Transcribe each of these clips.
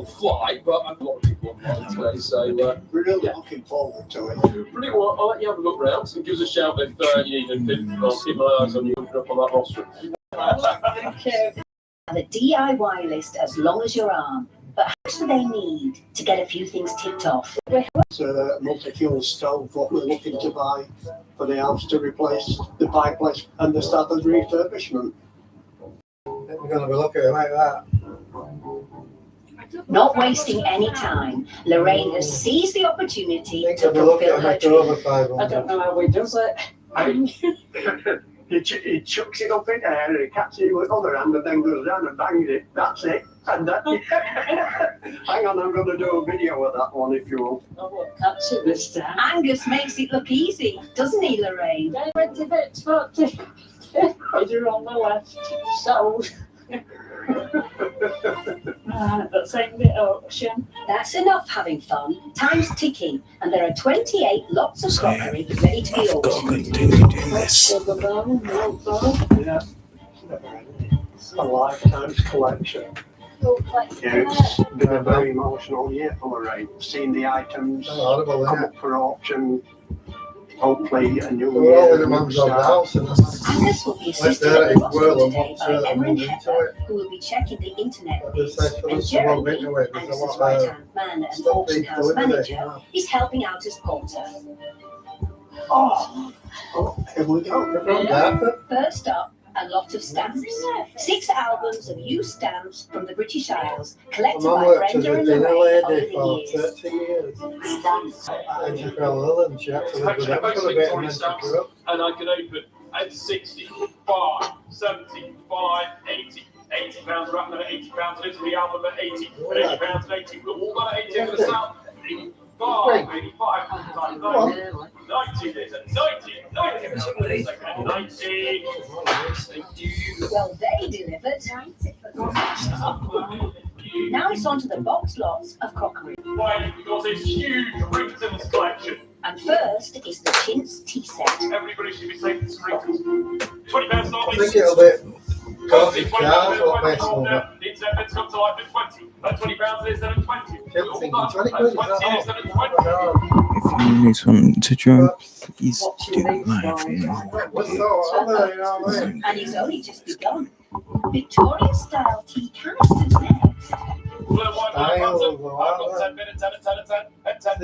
will fly, but a lot of people online today, so we're really looking forward to it. Brilliant. Well, I'll let you have a look round and give us a shout if you need anything. I'll keep my eyes on you up on that rostrum. Thank you. The DIY list as long as your arm. But how much do they need to get a few things ticked off? It's a multi-fuel stove, what we're looking to buy for the house to replace the fireplace and the start of the refurbishment. We're going to be looking at it like that. Not wasting any time, Lorraine has seized the opportunity to fulfill her dream. I don't know how he does it. He chucks it up in the air and he catches it with the other hand and then goes down and bangs it. That's it. And that, hang on, I'm going to do a video of that one if you will. I won't catch it this time. Angus makes it look easy, doesn't he, Lorraine? 20 bits, 40. You're on the left. Sold. That's aimed at auction. That's enough having fun. Time's ticking, and there are 28 lots of crockery ready to be auctioned. Continue doing this. Yeah. It's a lifetime's collection. Yeah, it's been a very emotional year for Lorraine. Seeing the items come up for auction. Hopefully a new year. Angus will be assisted at the rostrum today by Erin Heather, who will be checking the internet feeds, and Jeremy, Angus's right-hand man and auction house manager, is helping out as porter. Oh, here we go. First up, a lot of stamps. 6 albums of used stamps from the British Isles, collected by Brenda and Lorraine over the years. 30 years. And she fell ill and she had to live with that for a bit and then she grew up. And I can open at 60, 5, 75, 80. £80 wrapped at £80, literally the album at 80, £80 at 80, we've all got at 80 for the sound. 85, 85, 90, there's a 90, 90, 90. Well, they delivered. Now it's on to the box lots of crockery. Why? Because it's huge Rington's collection. And first is the chintz tea set. Everybody should be safe and Rington's. £20 not I think it'll be coffee cars or best The one. internet bids come to life at 20. At £20 is then at 20. Kept thinking 20 quid, is that all? If you need something to join, please do live in. And it's only just begun. Victorian style tea canisters next. These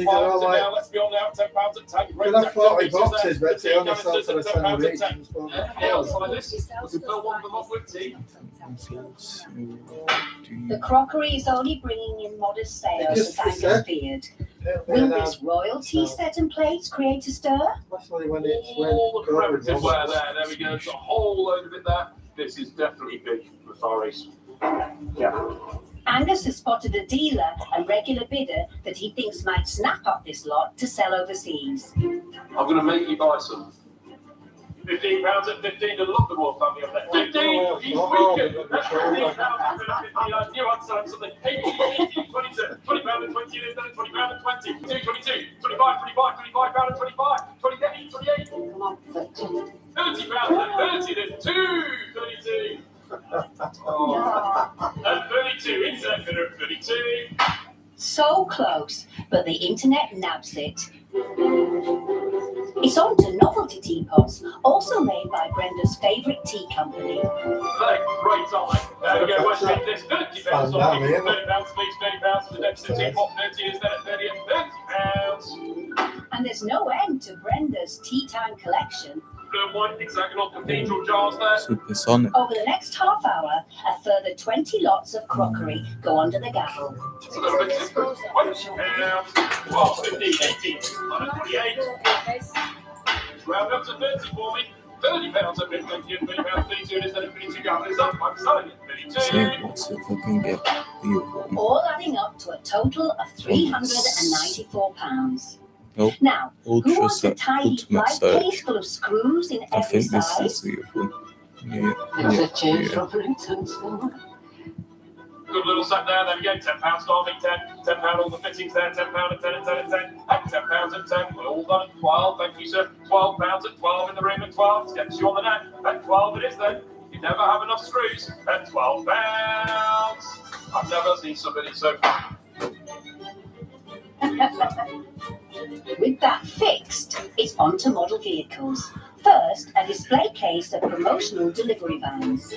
are all like, let's be on now, £10 at 10. you can have 40 boxes, but they only sell for a tenner each. Like this, you can fill one of them up with tea. The crockery is only bringing in modest sales, as Angus feared. Will this royal tea set and plates create a stir? Especially when it's All the primitive wear there we go. There's a whole load of it there. This is definitely big for Far East. Yeah. Angus has spotted a dealer and regular bidder that he thinks might snap up this lot to sell overseas. I'm going to make you buy some. £15 at 15 to look the Royal family up there. 15 each weekend. That's £15 at 15. You understand something? 18, 22. £20 at 20 is then at £20 at 20. 22, 25, £25 at 25. 28, 28. Come on, £30 at 30, there's 32. And 32, internet bidder at 32. So close, but the internet nabs it. It's on to novelty teapots, also made by Brenda's favourite tea company. Like, great time. There we go, what's this? £30 on £30 please, £30 for the Dempster teapot, 30 is then at 30 and £30. And there's no end to Brenda's tea time collection. Blue and white hexagonal cathedral jars there. Supersonic. Over the next half hour, a further 20 lots of crockery go under the gavel. It's a little bit different. £20, 12, 15, 18, 28. Round up to 30 for me. £30 at mid 20 and £30, 32 instead of 32 gallons up. I'm selling it. 32. See what's if I can get the other one. All adding up to a total of £394. Nope. Now, who Ultra wants a set, tidy ultimate light search. case full of screws in I every think this size? is the other one. Yeah, It's a change yeah. from Rington's. Good little set there we go. £10 starting 10. £10 all the fittings there. £10 at 10 and 10 and 10. And £10 at 10. We're all done at 12. Thank you, sir. £12 at 12 in the room at 12. Gets you on the net. At 12 it is then. You never have enough screws. At £12. I've never seen somebody so. With that fixed, it's on to model vehicles. First, a display case of promotional delivery vans.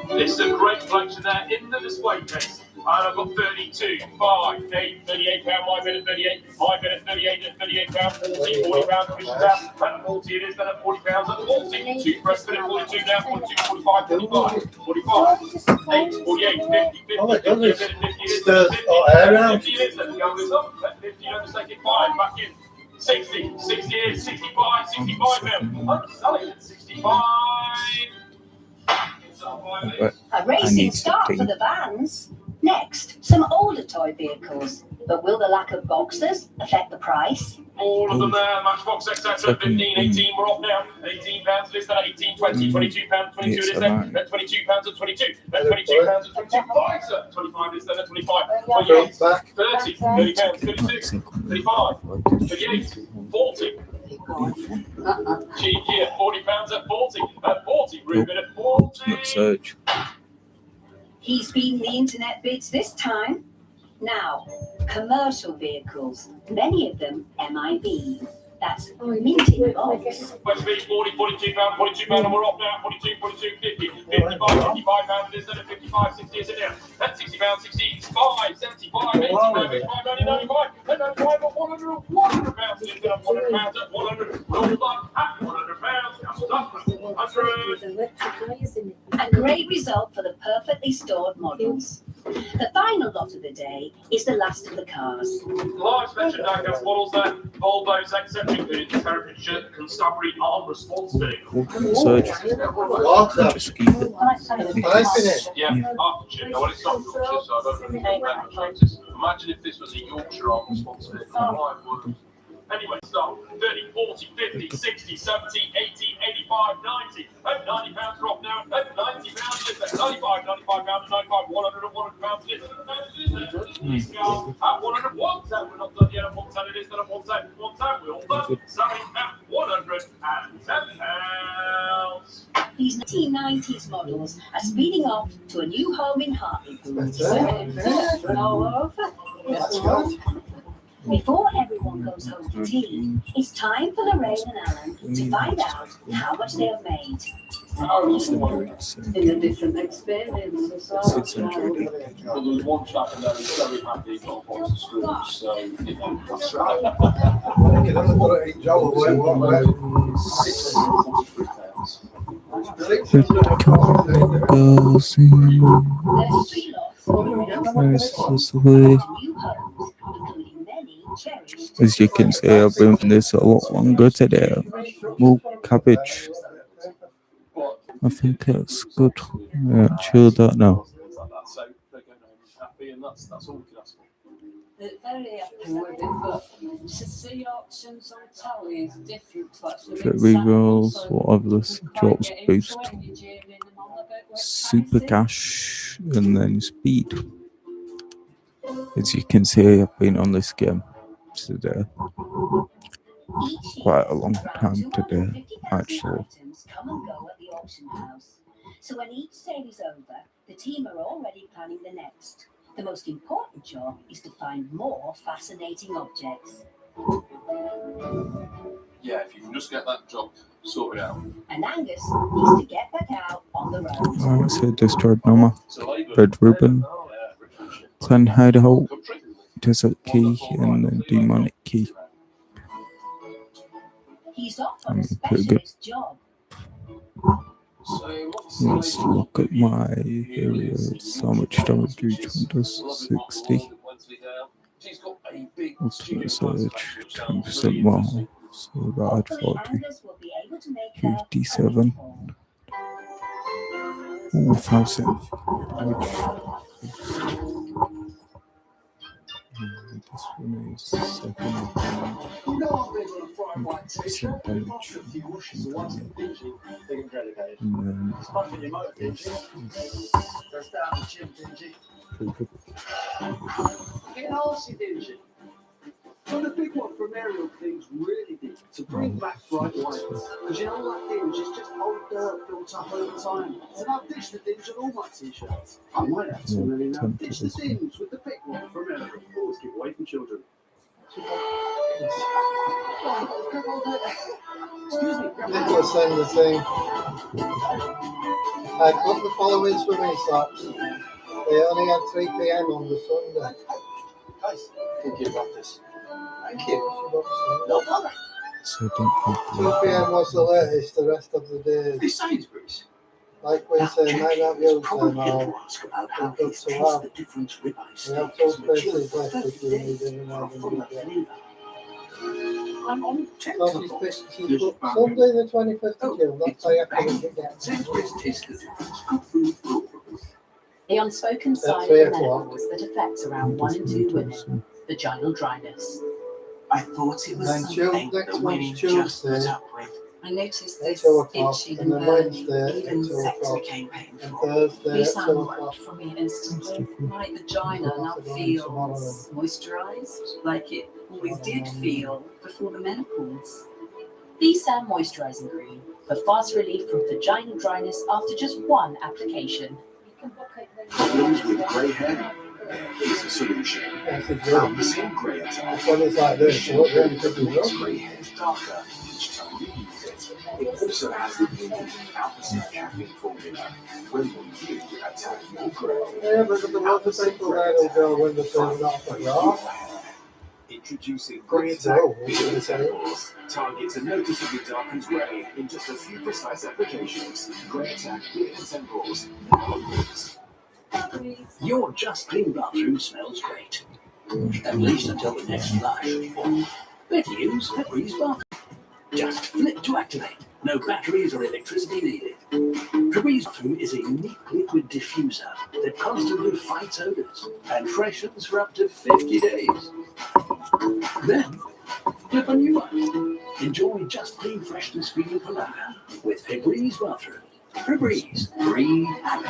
This is a great collection there in the display case. And I've got 32, 5, 8, 38 pound, my bid at 38, my bid at 38 at 38 pound, 40, 40 pound, 50 pound, and 40 it is, then at 40 pounds at 40, 2 press bid at 42 now, 42, 45, 45, 45, 8, 48, 50, 50, Oh my 50, goodness. 50, 50 it is, Stirs 50, hot air out. 50 it is, then the gun goes up, at 50 on the second 5, back in, 60, 60 it is, 65, 65 now, I'm selling at 65. A racing start for the vans. Next, some older toy vehicles. But will the lack of boxes affect the price? All of them there, Matchbox XS at 15, 18, we're off now. 18 pounds list at 18, 20, 22 pounds, 22 it is then. At 22 pounds at 22, at 22 pounds at 22, 5 sir. 25 is then at 25, 28, 30, 30 pounds, 32, 35, 38, 40. Cheap here, 40 pounds at 40, at 40, Ruben at 40. Search. He's beaten the internet bids this time. Now, commercial vehicles, many of them MIB. That's minting box. Westmead 40, 42 pound, and we're off now. 42, 42, 50, 55, 55 pound, it is then at 55, 60 is it now. At 60 pounds, 65, 75, 85, 85, 90, 95, and 95 at 100, 100 pounds, it is then at 100 pounds at 100, rolled up at 100 pounds, comes up at 100. A great result for the perfectly stored models. The final lot of the day is the last of the cars. Large Spectrum diecast models there, Volvo's exception including the Herefordshire Constabulary Armed Response Vehicle. Search. What? Just keep it. Nice in it. Yeah, Hertfordshire. No, well, it's not Yorkshire, so I don't really know that much notice. Imagine if this was a Yorkshire Armed Response Vehicle. I would. Anyway, so 30, 40, 50, 60, 70, 80, 85, 90. At 90 pounds are off now. At 90 pounds is at 95, 95 pounds, 95, 100 and 100 pounds is at 101. We're not done yet at 110. It is then at 110. 110. We're all done. Selling at 110 pounds. These 1990s models are speeding off to a new home in Hartlepool. All over. That's good. Before everyone goes home for tea, it's time for Lorraine and Alan to find out how much they have made. In a different experience as well. 600. Well, there was one chap in there who's very happy he got lots of screws, so that's right. You can only put it in Joe away, what way? 643 pounds. Goes in. There's 3 lots This way. new homes, including many cherished. As you can see, I've been doing this a lot longer today. More cabbage. I think that's good. Yeah, chill that now. So they're going home happy, and that's all we can ask for. They're very happy with it, but to see auctions on telly is different to actually Get rerolls, whatever this drops boost. Super cash and then speed. As you can see, I've been on this game today. Each Quite a year, long around time today, 250,000 actually. items come and go at the auction house. So when each sale is over, the team are already planning the next. The most important job is to find more fascinating objects. Yeah, if you can just get that job sorted out. And Angus needs to get back out on the road. Alright, so destroyed Noma, So Labour- Red Ribbon, Oh, yeah, Richmondshire. Clan Hideout, Country. Desert Key, and then Demonic Key. He's off on a Pretty good. specialist job. So what's Let's look at my areas. How much damage each one does? 60. She's got a big Ultimate Surge, 10% more. So that had Hopefully 40. Angus will be able to make her 57. perform. Ooh, 1,000. This one is second. Percent damage. And then this is pretty good. So the big one from Ariel things really deep to bring back bright lights. Because you know what things is just old dirt built up over time. It's about ditch the dims on all my t-shirts. I might have some really now. Ditch the dims with the big one from Ariel. Always keep away from children. Excuse me. Nicholas saying the same. I got the following swimming socks. They only had 3 p.m. on the Sunday. Guys, thank you about this. Thank you. No bother. So don't 2 p.m. was the latest, the rest of the days. Besides, Bruce. Like we say, might not use them Probably all. to ask about how Good he's to tasted have. the different ribeye We have steaks 2 matured spaces for left 30 if you need days any for more a than fuller we get. flavour. I'm on So she's tentacle. picked Sunday the 25th of June, that's how you have to get that. Sainsbury's tastes good. It's good food for all of us. The unspoken At side 3 of the o'clock. menopause that affects around 1 in 2 women, vaginal dryness. I thought it was And something next that women one's just put Tuesday. up with. I noticed At this 2 o'clock, itching and and then burning. Wednesday Even at 2 sex o'clock, became and painful. Thursday at 2 Lisa o'clock. worked for me instantly. My vagina So now that's the feels tomorrow. moisturized, like it always did feel before the menopause. BSAM Moisturizing Cream for fast relief from vaginal dryness after just 1 application. Problems with grey hair? There is a solution. That's a Found good. the same grey attack. It's when it's like this, so what really could be Makes wrong? grey hairs darker each time you use it. It also has the unique alpha caffeine formula. When will you attack your grey? Yeah, but there's a lot of people there who go when the thing's not for raw. Introducing Grey Let's Attack go. Beard and Temples. Targets a noticeably darkened grey in just a few precise applications. Grey Attack Beard and Temples. Now use. Your Just Clean bathroom smells great. At least until the next flush. Better use Febreze bathroom. Just flip to activate. No batteries or electricity needed. Febreze bathroom is a unique liquid diffuser that constantly fights odors and freshens for up to 50 days. Then, flip a new one. Enjoy Just Clean freshness feeling forever with Febreze bathroom. Febreze, breathe happy.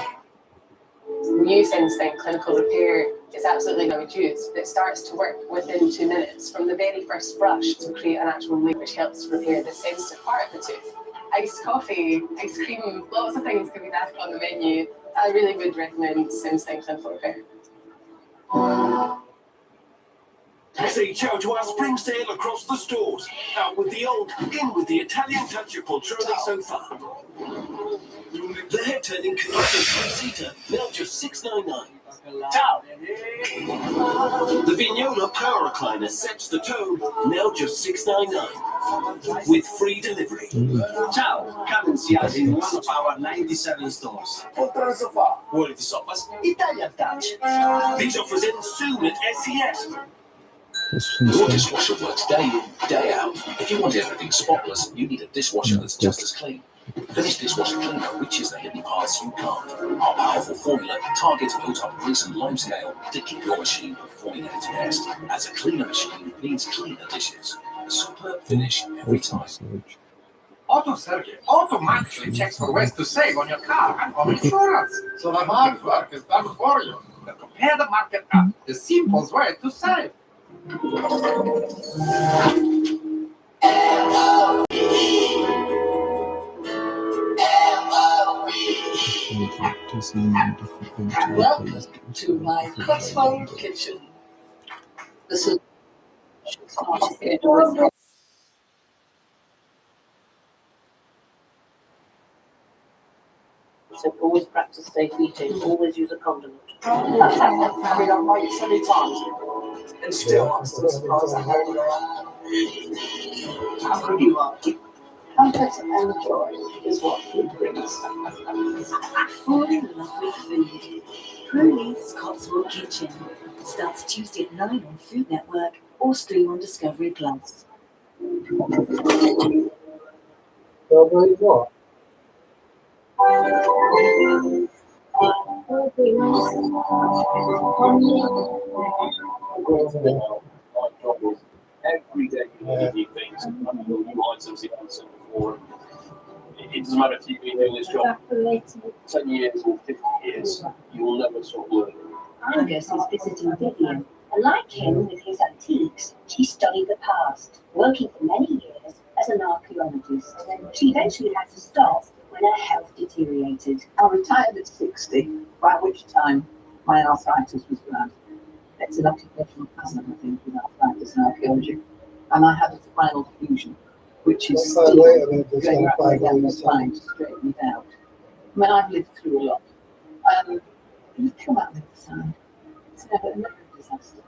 New Sensing Clinical Repair is absolutely no juice. It starts to work within 2 minutes from the very first brush to create an actual loop which helps repair the sensitive part of the tooth. Iced coffee, ice cream, lots of things can be back on the menu. I really would recommend Sensing Clinical Repair. Say ciao to our spring sale across the stores. Out with the old, in with the Italian touch of Poltroni sofa. The head-turning Canadian 3-seater, now just $6.99. Ciao! The Vignola Power Recliner sets the tone, now just $6.99. With free delivery. Ciao! Come and see us in one of our 97 stores. Poltrona sofa, quality sofas, Italian touch. These offers end soon at SES. Your dishwasher works day in, day out. If you want everything spotless, you need a dishwasher that's just as clean. Finish Dishwasher Cleaner reaches the hidden parts you can't. Our powerful formula targets O-top grease and lime scale to keep your machine performing at its best. As a cleaner machine means cleaner dishes. A superb finish every time. AutoService automatically checks for ways to save on your car and on insurance, so the hard work is done for you. The Compare the Market app, the simplest way to save. Welcome to my Cotswold kitchen. This is So always practice safe eating, always use a condiment. I mean, I've made it so many times, and still I'm still surprised at how good you are. Comfort and joy is what food brings. Fall in love with food. Crowley's Cotswold Kitchen starts Tuesday at 9 on Food Network or stream on Discovery Plus. What? Every day you learn new things and new items you haven't seen before. It doesn't matter if you've been doing this job 10 years or 50 years, you will never stop learning. Argus is visiting Vivian, a And like him with his antiques, she studied the past, working for many years as an archaeologist. She eventually had to stop when her health deteriorated. I retired at 60, by which time my arthritis was bad. It's an occupational hazard, I think, with arthritis and archaeology. And I had a spinal fusion, which is still going right down the spine to straighten it out. I mean, I've lived through a lot. You come out the other side. It's never a disaster.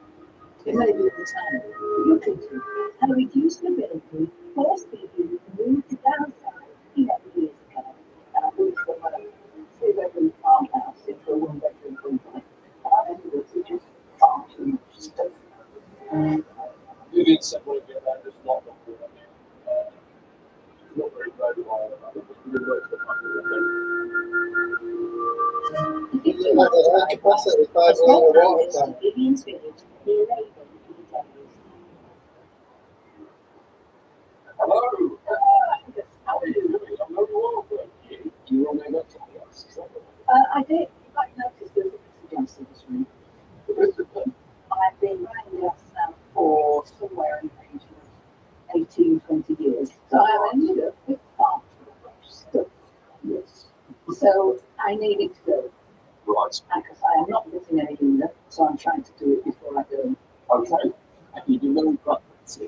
It may be at the time, but you can do. Her reduced mobility forced Vivian to move to downside 11 years ago. And I moved from a 3-bedroom farmhouse into a 1-bedroom bungalow. And I ended up with just far too much stuff. Vivian said what it about this not very mobile. The 50-month was Vivian's village near Raven in the Devils. Hello. How are you doing? I know you all, but you were on there not talking to us. Is that right? I did. You might notice there's a Mr. Johnson in this room. I've been running this now for somewhere in the region of 18, 20 years. So I ended up with far too much stuff. Yes. So I needed to go. Right. Because I am not getting any younger, so I'm trying to do it before I go. Okay. You do know practice.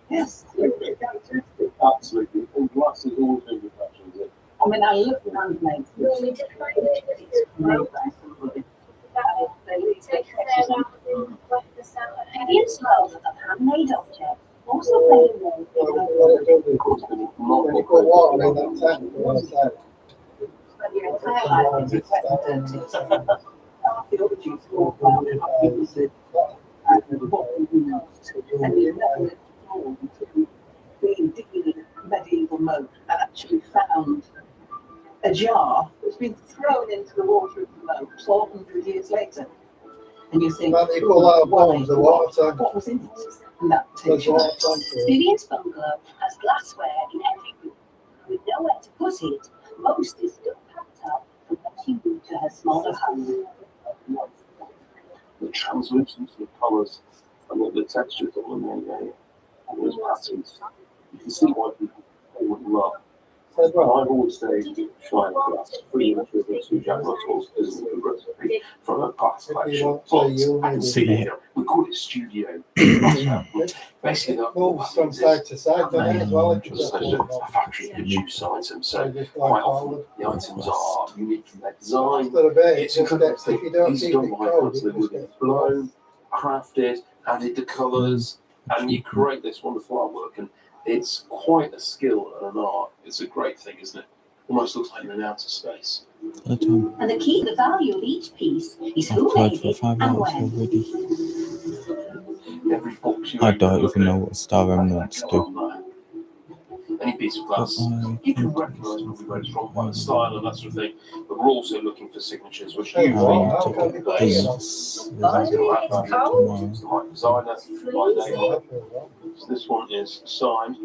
Yes. Fantastic. Absolutely. And glass is always been the fashion, is it? I mean, I love handmade things. It's made by somebody. Vivian's love of handmade objects also played a role When you put water in that tank, Your entire life is wet and dirty. Archaeology is all about how people said, what we know. And you never lived forward to being digging in a medieval moat and actually found a jar that's been thrown into the water of the moat 1,200 years later. And you think, But they pull out bones, the water tank. what was in it? And that takes There's you water back. tank. Vivian's bungalow has glassware in every room. With nowhere to put it, most is still packed up from when she moved to her smaller home. The translucence of the colours and the textures on them, and those patterns. You can see why people fall in love. I've always stayed shine glass, pretty much with the two Jack Russells is a recipe from a glass collection. I can see here, we call it studio. Basically, Moves from side to side, don't it, as well? just a factory produce items. So quite often the items are unique in their design. It's incredible. These are done by hands. They're blown, crafted, added the colours, and you create this wonderful artwork. And it's quite a skill and an art. It's a great thing, isn't it? Almost looks like you're in outer space. And the key to the value of each piece is who I've played made for it 5 and hours when. already. Every box you I read, don't you even know look what Star at, Remnants do. any piece of But glass, you can recognise probably where it's from by the style and that sort of thing. But we're also looking for signatures, which Hey, usually wow, to how take come place. you Peace. It's the right designer, right name. tomorrow? So this one is signed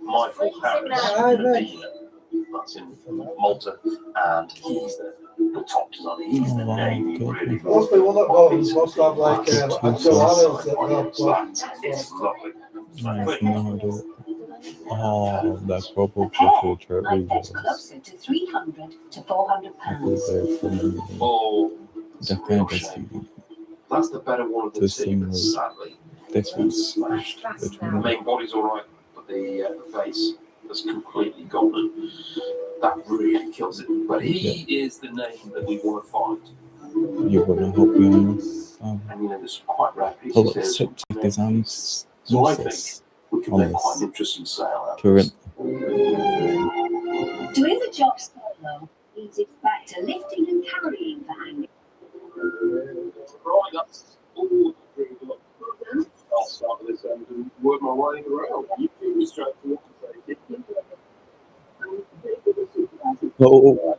Michael Harris Hi, mate. Medina. That's in Malta, and he's the top designer. He's the Oh, wow, name he good. really Most people that vote must have like actual adults that That is lovely. I have no idea. Oh, that's probably A pair future might fetch videos. closer to 300 to 400 I think pounds. they're from Oh, it's a the real fantasy. shame. That's the better one of the The two, same but way. sadly, This it's been one's smashed. The between main body's all right, but the base has completely gone, and that really kills it. But he is the name that we want to find. you gonna help me on this. And you know, there's some quite rare Oh, pieces look, here. septic designs. So I This we can on make this quite an interesting sale out of current. Doing the job solo leads it back to lifting and carrying the hanging. Right, that's all the things I've got. I'll start with this end and work my way around. You do me straight to what to say. Oh,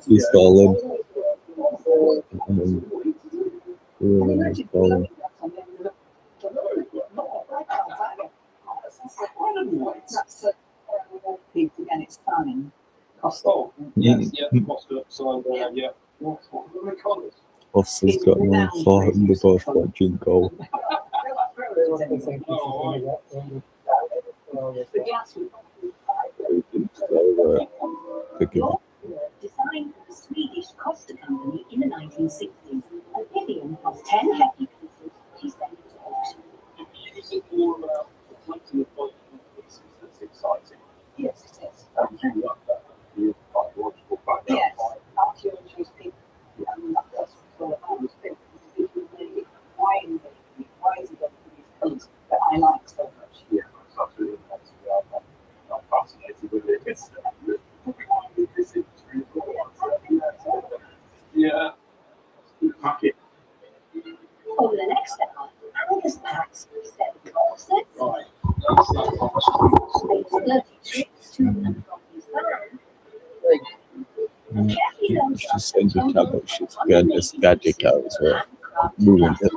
he's fallen. Really fallen. That's a piece again, it's fine. Cost. Oh, yes, yeah, Costa signed there, yeah. What do we call it? Officer's got no thought and they're both watching goal. Designed for the Swedish Costa Company in the 1960s, Amphibian has 10 hefty pieces she sent to auction. Is it more about collecting the pieces that's exciting? Yes, it is. And you love that, the archaeological background. Yes, archaeology is big. That's what I was thinking. Why is it got these colours that I like so much? Yeah, it's absolutely amazing. I'm fascinated with it. It's this industry. Yeah. Pack it. Over the next hour, Angus packs 7 corsets, Right. 30 tricks to and from his van. Just send the tablet shit to get this gadget out as well. Moving it.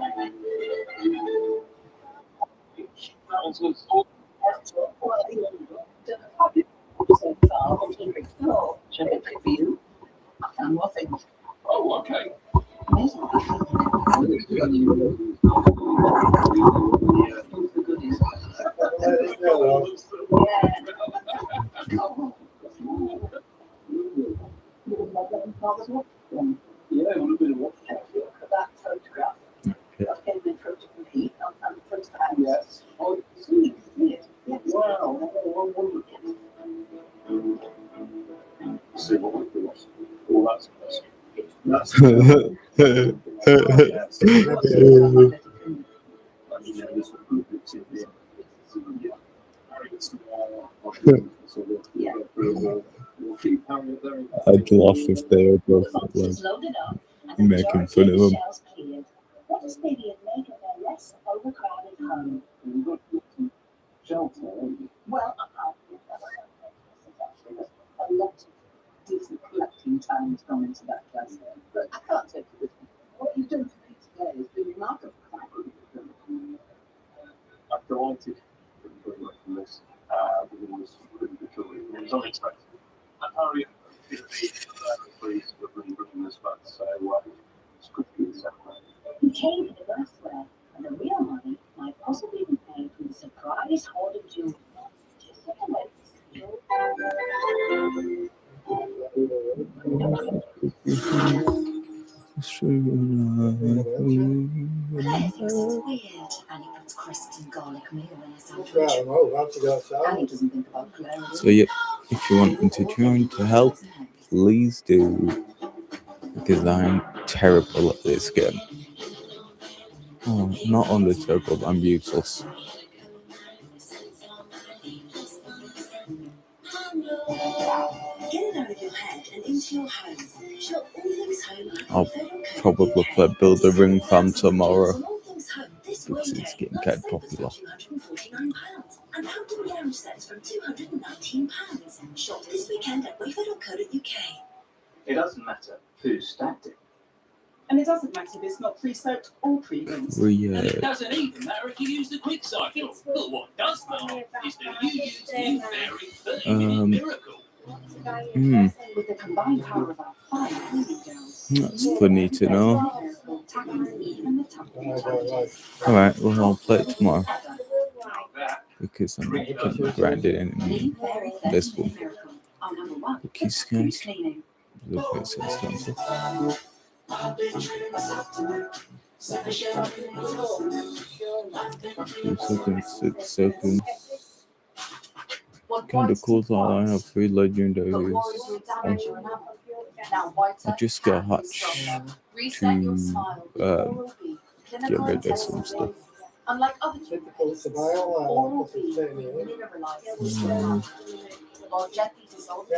I found more things. Oh, okay. Yeah, it would have been a watch. That photograph. That came in front of me and the photograph. Yes. Oh, it's sweet, isn't it? Yes. Wow. See what we do. Oh, that's impressive. I'd laugh if they were both like making fun of them. What is maybe a make of their less overcrowded home? Shelter. Well, a lot of decent collecting time has gone into that place. But I can't take it with me. What you've done for me today has been remarkable. I'm delighted very much from this. Within this really good story. It was unexpected. And Harry, pleased with really bringing this back. So it's good to be set. He came for the glassware, and the real money might possibly be paid from the surprise hoard of jewelry. Just a minute. It's weird. Annie puts crisps and garlic meal in a sandwich. Annie doesn't think about clothes. So yeah, if you want me to join to help, please do. Because I'm terrible at this game. Oh, not only terrible, I'm useless. Get it out of your head and into your home. Shop all things home. I'll probably play Build a Ring Fan tomorrow. Because it's getting kind of popular. £249 and Hampton lounge sets from £219. Shop this weekend at wayfair.co.uk. It doesn't matter who stacked it. And it doesn't matter if it's not pre-soaked or pre-rinsed. And it doesn't even matter if you use the quick cycle. But what does matter is that you use New Fairy 30-minute miracle. With the combined power of our 5 cleaning gels. That's funny to know. Alright, well I'll play it tomorrow. Because I'm not going to grind it in this one. The keys, guys. The place is expensive. 2 seconds, 6 seconds. Kind of cool that I have 3 legendaries. I just got Hutch to get rid of some stuff. Unlike other toothpastes, Oral B mineralizes or gently dissolves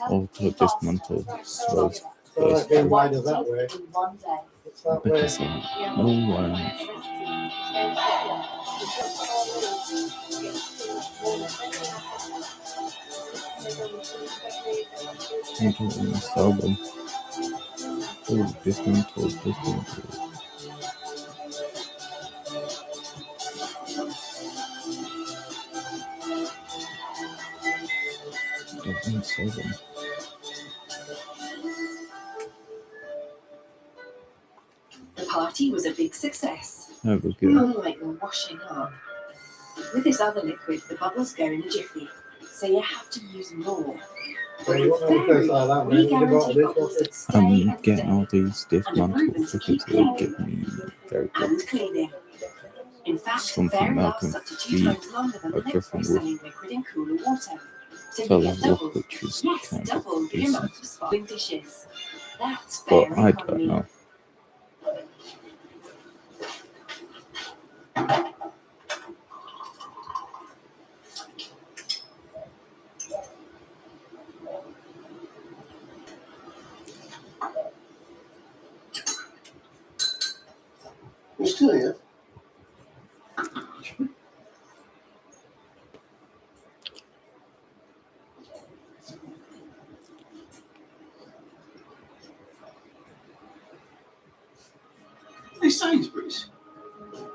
I'll dismantle those first. in one day. Because no one. In this album. Oh, dismantle. 7. The party was a big success. There we go. Unlike the washing up. With this other liquid, the bubbles go in a jiffy, so you have to use more. But with Fairy, we guarantee bubbles that stay I'm and getting all stay, these dismantled because they give me very good. and cleaning. In fact, Something Fairy that lasts can up to 2 feed times longer than the a next griffin best with selling liquid in cooler water. So you fellow get double, wolf, which is yes, kind of double the decent. amount of sparkling dishes. That's But Fairy I don't economy. know. You still here? Hey, Sainsbury's.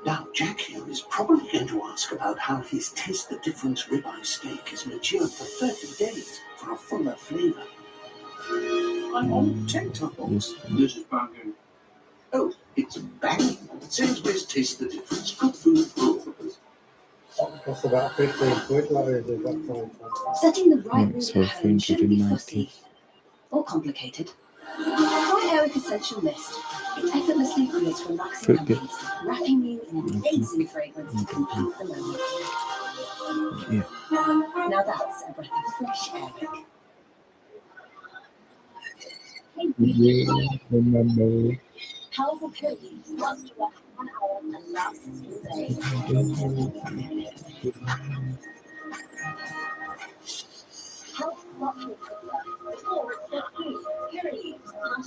Now, Jack here is probably going to ask about how his Taste the Difference ribeye steak is matured for 30 days for a fuller flavour. I'm on tentacles. This is banging. Oh, it's banging. Sainsbury's Taste the Difference. Good food for all of us. Costs about 15 quid, what is it? That kind of Setting the right mood So at home shouldn't be fussy 390. or complicated. Try Eric Essential Mist. It effortlessly creates relaxing Pretty good. memories, wrapping you in an amazing fragrance to complete the moment. Yeah. Now that's a breath of fresh Eric. Remember. Powerful purity lasts to last 1 hour and lasts all day. Powerful luxury cooler. Before it's so cute, purity is not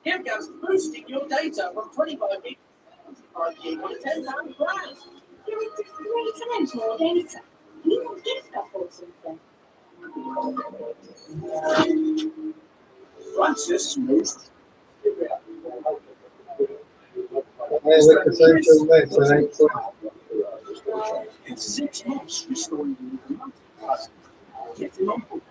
Here goes boosting your data from 25 gig to 5 gig on a £10 plan. You're into 3 times more data. You want gift up or something. Francis moves. Eric Essential Mist, and 8 quid. It's 6 months restoring the Get him on board.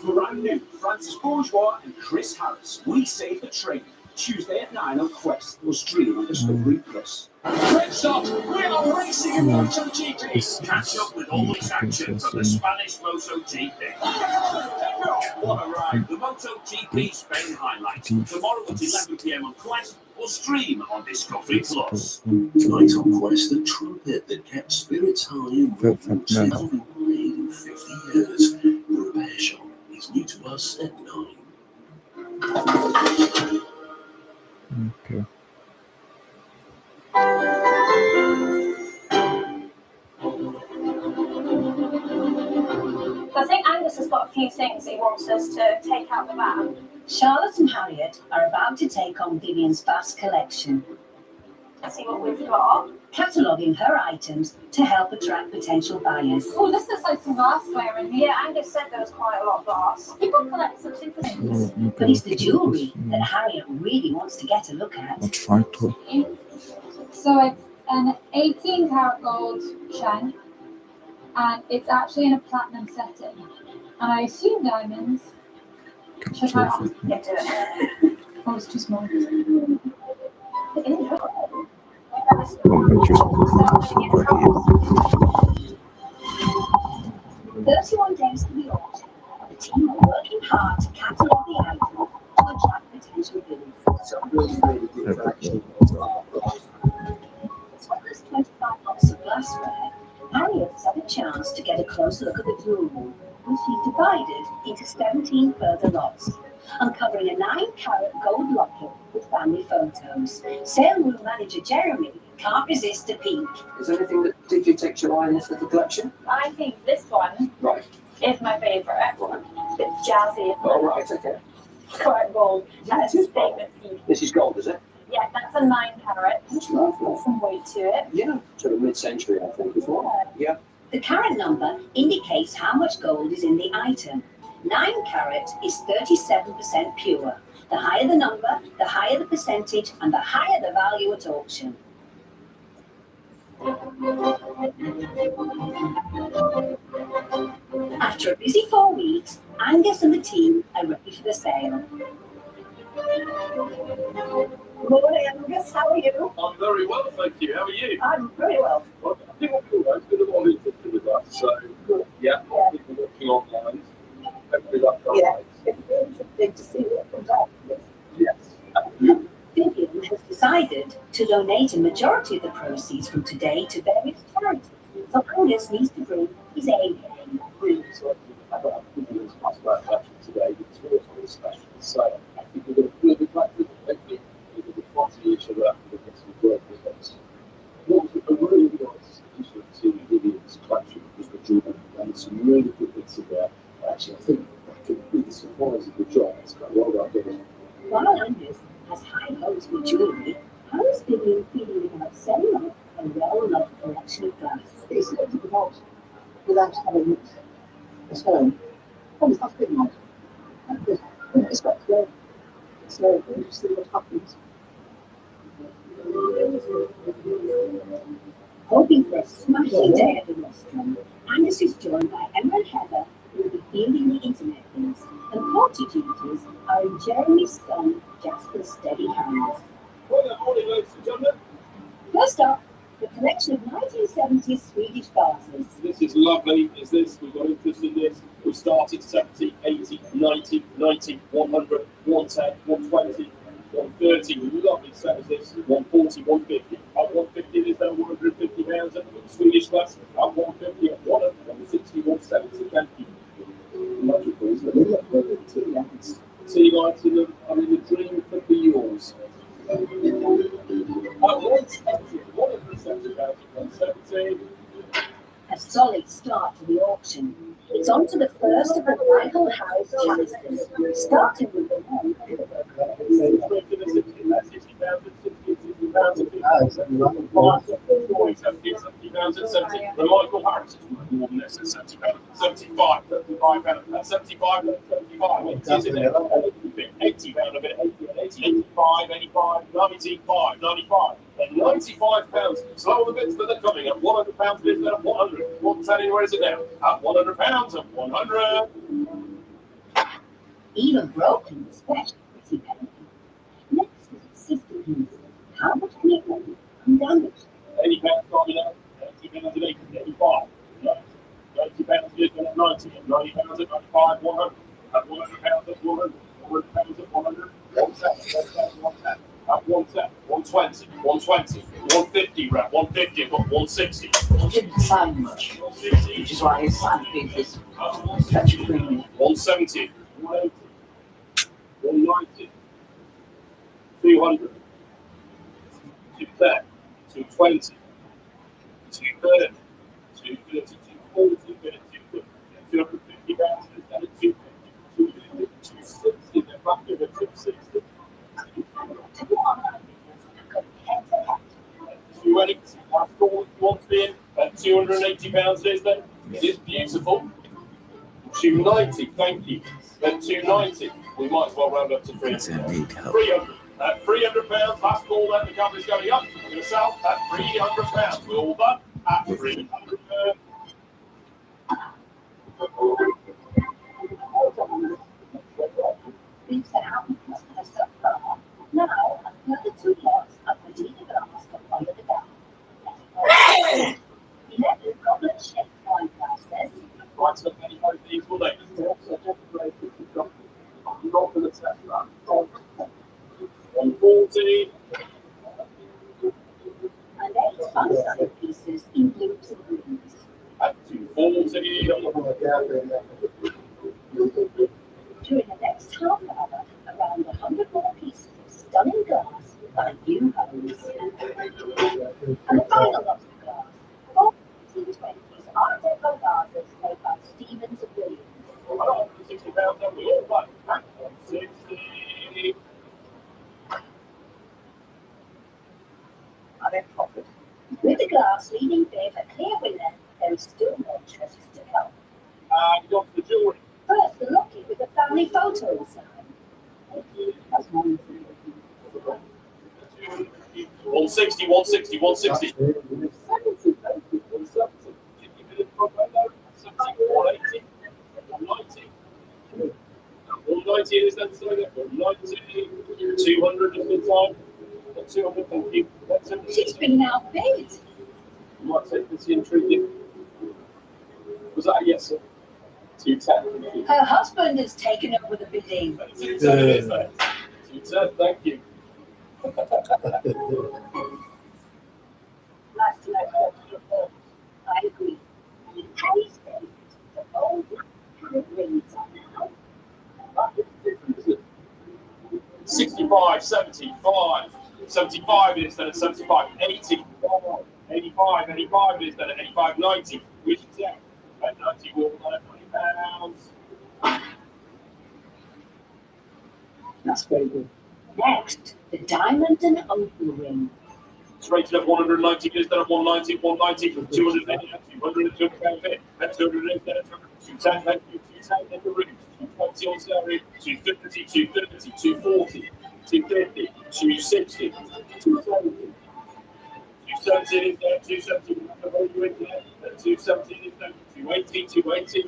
Brand new, Francis Bourgeois and Chris Harris. We save the train. Tuesday at 9 on Quest. We'll stream on Discovery Plus. Next up, we are racing in MotoGP. Catch up with all this action from the Spanish MotoGP. What a ride! The MotoGP Spain highlights. Tomorrow at 11 PM on Quest or stream on Discovery Plus. Tonight on Quest, the trumpet that kept spirits high in Rockwood City having played in 50 years. The repair shop is new to us at 9. Okay. I think Angus has got a few things he wants us to take out the van. Charlotte and Harriet are about to take on Vivian's vast collection. Let's see what we've got. Cataloguing her items to help attract potential buyers. Oh, this looks like some glassware in here. Yeah, Angus said there was quite a lot of glass. People collect some super things. But it's the jewellery that Harriet really wants to get a look at. I'll try to. So it's an 18 karat gold chain, and it's actually in a platinum setting. And I assume diamonds. Should I get to it? Oh, it's too small. 31 days to the auction. The team are working hard to catalogue the items to attract potential bidders. As well as 25 boxes of glassware, Harriet has had a chance to get a close look at the jewellery, which she's divided into 17 further lots, uncovering a 9-carat gold locket with family photos. Sale room manager Jeremy can't resist a peek. Is there anything that particularly takes your eye in this little collection? I think this one is my favourite. It's jazzy. Oh, right, okay. It's quite gold. And it's a statement piece. This is gold, is it? Yeah, that's a 9 carat. That's lovely. Got some weight to it. Yeah, sort of mid-century, I think, as well. Yeah. The carat number indicates how much gold is in the item. 9 carat is 37% pure, The higher the number, the higher the percentage, and the higher the value at auction. After a busy 4 weeks, Angus and the team are ready for the sale. Morning, Angus. How are you? I'm very well, thank you. How are you? I'm very well. Well, I think I'm all right. It's been a lot interested with us. So, yeah, I think we're watching online. Hopefully that's all Yeah. right. It's interesting to see what comes out of this. Yes. Vivian has decided to donate a majority of the proceeds from today to various charities. So Angus needs to bring his A game. Really excited about Vivian's passport action today because we're all very special. So I think we're going to feel the fact that hopefully we're going to be fighting each other and we're getting some work with us. What was a really nice addition to Vivian's collection was the jewellery and some really good bits in there. Actually, I think that could be the surprise of the job. It's got a lot about it. While Angus has high hopes for jewellery, how is Vivian feeling about selling off a well-loved collection of glass? It's a little bit odd without having it a stone. Oh, it's not big enough. It's got to go. So we'll just see what happens. Hoping for a smashing day at the restaurant, Angus is joined by Emma and Heather, who will be fielding the internet bids, and party duties are in Jeremy's son Jasper's steady hands. Well, morning, ladies and gentlemen. First up, the collection of 1970s Swedish vases. This is lovely. Is this? We've got interest in this. We started 70, 80, 90, 90, 100, 110, 120, 130. Lovely set of this. 140, 150. At 150, there's now 150 pounds at Swedish glass. At 150, at 160, 170. Thank you. Magical, isn't it? Tea lights in them. I mean, the dream could be yours. At 170, 170 pounds at 170. A solid start to the auction. It's on to the first of the Michael House chasters, starting with the one. The Michael Harris is more than this at 70 pounds, 75, 75 pounds, 75, 75, 80 pounds a bit, 85, 85, 95, 95, and 95 pounds. Slow the bits that are coming at 100 pounds bid at 100. What's that in? Where is it now? At 100 pounds at 100. Even broken was special pretty penalty. Next is existing piece. How much can it weigh undamaged? 80 pounds coming out, 80 pounds at 80, 85, 90 pounds at 90, 90 pounds at 95, 100, at 100 pounds at 100, 100 pounds at 100, 110, 110, at 110, 120, 120, 150 rep, 150, I've got 160. It didn't sound much, which is why his sound is such a premium. 170, 180, 190, 200, 210, 220, 230, 230, 240, 250 pounds, 250, 260, they're back over 260. 280, that's all you want to be in, at 280 pounds it is then. It is beautiful. 290, thank you. Then 290, we might as well round up to 300. 300. At 300 pounds, last call then, the company's going up. We're going to sell at 300 pounds. We're all done at 300 pounds. We've set out the customers so far. Now, another 2 lots of Medina glass for one of the down. 11 goblet-shaped wine glasses. What's the penny high these will they? I'm not going to test that. 140. And 8 fun-sized pieces in blues and greens. At 240. During the next half hour, around 100 more pieces of stunning glass by new homes. And the final lot of glass, 4 1920s Art Deco vases made by Stevens and Williams. 160 pounds, and we all buy at 160. Are they profit? With the glass leading bid a clear winner, there is still more treasures to come. You got the jewellery. First, the lucky with the family photo inside. That's mine. 160, 160, 160. 190 is then sorry, 190, 200 is the time. 200, thank you. She's been outbid. You might take this intriguing. Was that a yes, sir? 210. Her husband has taken over the bidding. 210 it is then. 210, thank you. Nice to know. I agree. Harry said the old rings are now. 65, 75, 75 is then at 75, 80, 85, 85 is then at 85, 90, which is at 90, we'll let £20. That's very good. Next, the diamond and opal ring. It's rated at 190, is then at 190, 190, 200, 200, 200, and 200 is then at 210, thank you, 210 in the ring. 220 on salary, 250, 230, 240, 250, 260, 270. 270 is there, 270, 270 is there, 280, 280,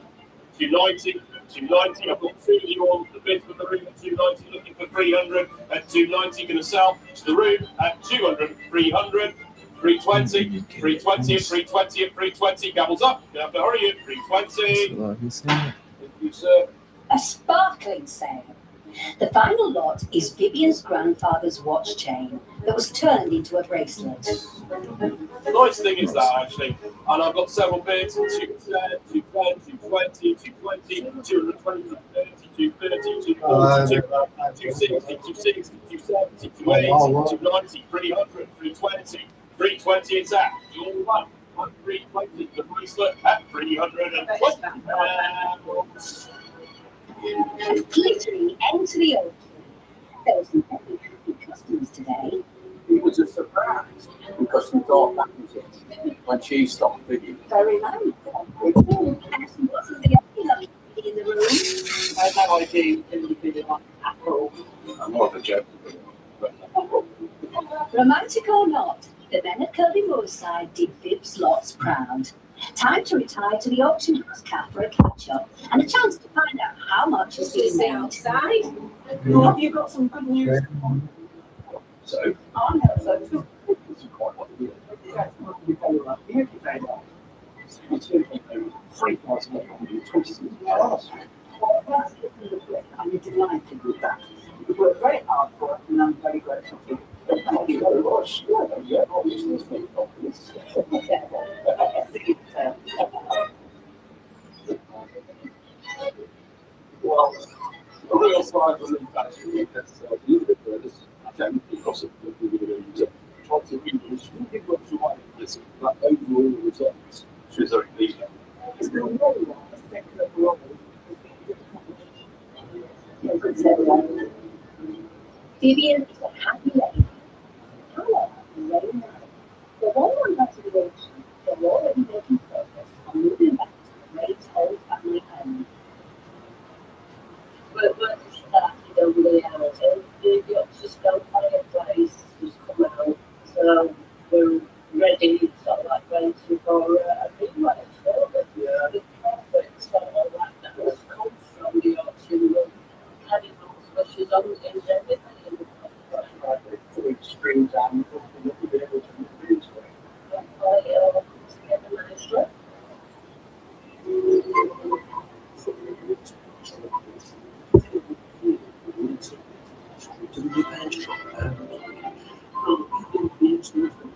290, 290. I've got two of you on the bid for the room at 290, looking for 300 at 290, going to sell to the room at 200, 300. 320, 320, 320, 320, gabbles up. You have to hurry it. 320. Thank you, sir. A sparkling sale. The final lot is Vivian's grandfather's watch chain that was turned into a bracelet. The nice thing is that actually, and I've got several bids: 210, 210, 220, 220, 220, 230, 230, 240, 260, 260, 270, 280, 290, 300, 320, 320. It's at your one. 320, the bracelet at 320. Glittering end to the old. There were some very happy customers today. It was a surprise because we thought that was it when she stopped bidding. Very nice. And wasn't the only lucky lady in the room. I had no idea who was bidding on Apple. I'm more of a joke. Romantic or not, the men at Kirby Moorside did Viv's lots proud. Time to retire to the auction house car for a catch-up and a chance to find out how much is being made. Outside. Have you got some good news? So, I know so too. this is quite what we I'm delighted with that. You worked very hard for it, and I'm very grateful for you. Thank you very much. Yeah, obviously, it's been obvious. Well, the real side was in fact that's a little bit further. I don't because of the video try to read this. We did work to write this, but overall results, she was very pleased. It's been very well. The second overall. Yeah, good seven. Vivian is a happy lady. However, very nice. The one motivation, they're already making progress on moving back to the great old family home. We're started over the hours, and the Oxford fireplace has come out, so we're ready, sort of like waiting for a rewrite. Yeah. The profit sort of like that has come from the auction room. Animals, fishes, and everything. Spring down, we'll be able to move this way. It all comes together nicely. To the repair shop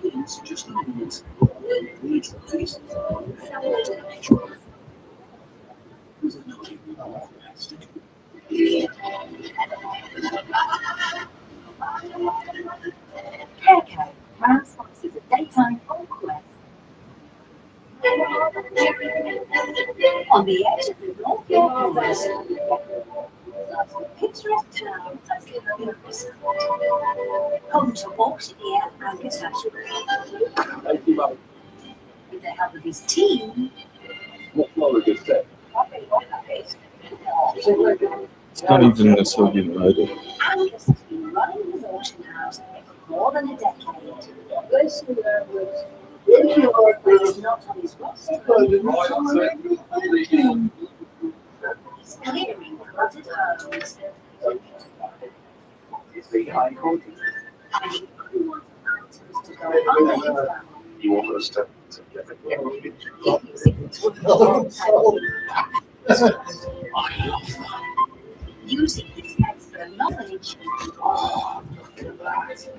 it's just a minute. Then please was it not even Haircut sponsors a daytime conquest. On the edge of the North York West, that's the picturesque town of Gilbertson. Home to auctioneer Angus Ashford. Thank you, Mum. With the help of his team, What Florida said. It's not even a Sylvian murder. Angus has been running his auction house for more than a decade. This is not on his roster. He's clearing cluttered homes. You want us to Using his extra knowledge,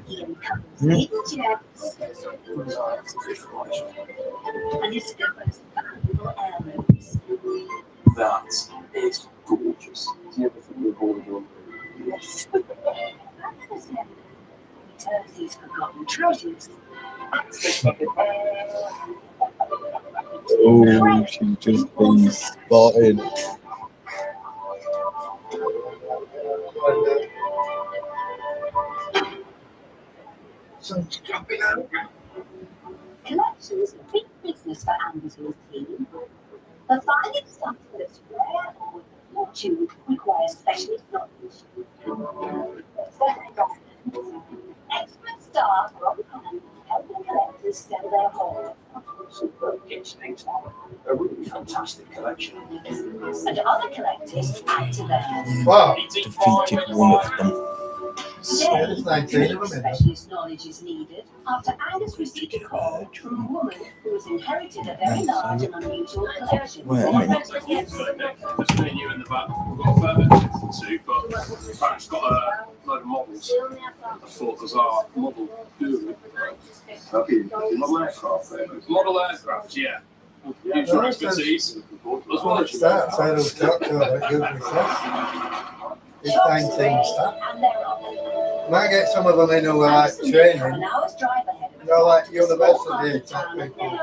he uncovers hidden gems and discovers valuable heirlooms. That is gorgeous. Do you ever think we're born on? Yes. He turns these forgotten treasures. Oh, she just been spotted. Collections are big business for Angus and his team. But finding something that's rare or worth a fortune requires specialist knowledge. Expert staff are on hand helping collectors sell their homes. A really fantastic collection. And other collectors add to theirs. Wow. Defeated one of them. Today, specialist knowledge is needed after Angus received a call from a woman who has inherited a very large and unusual collection. Wait a minute. Between you and the back, we've got a fair bit to listen to, but Pat's got a load of models. I thought there's our model guru. Okay, model aircraft. Model aircraft, yeah. Use your expertise. As well as That's how it'll talk to about good research. It's 19 stuff. Might get some of them in who are like training. They're like university type people.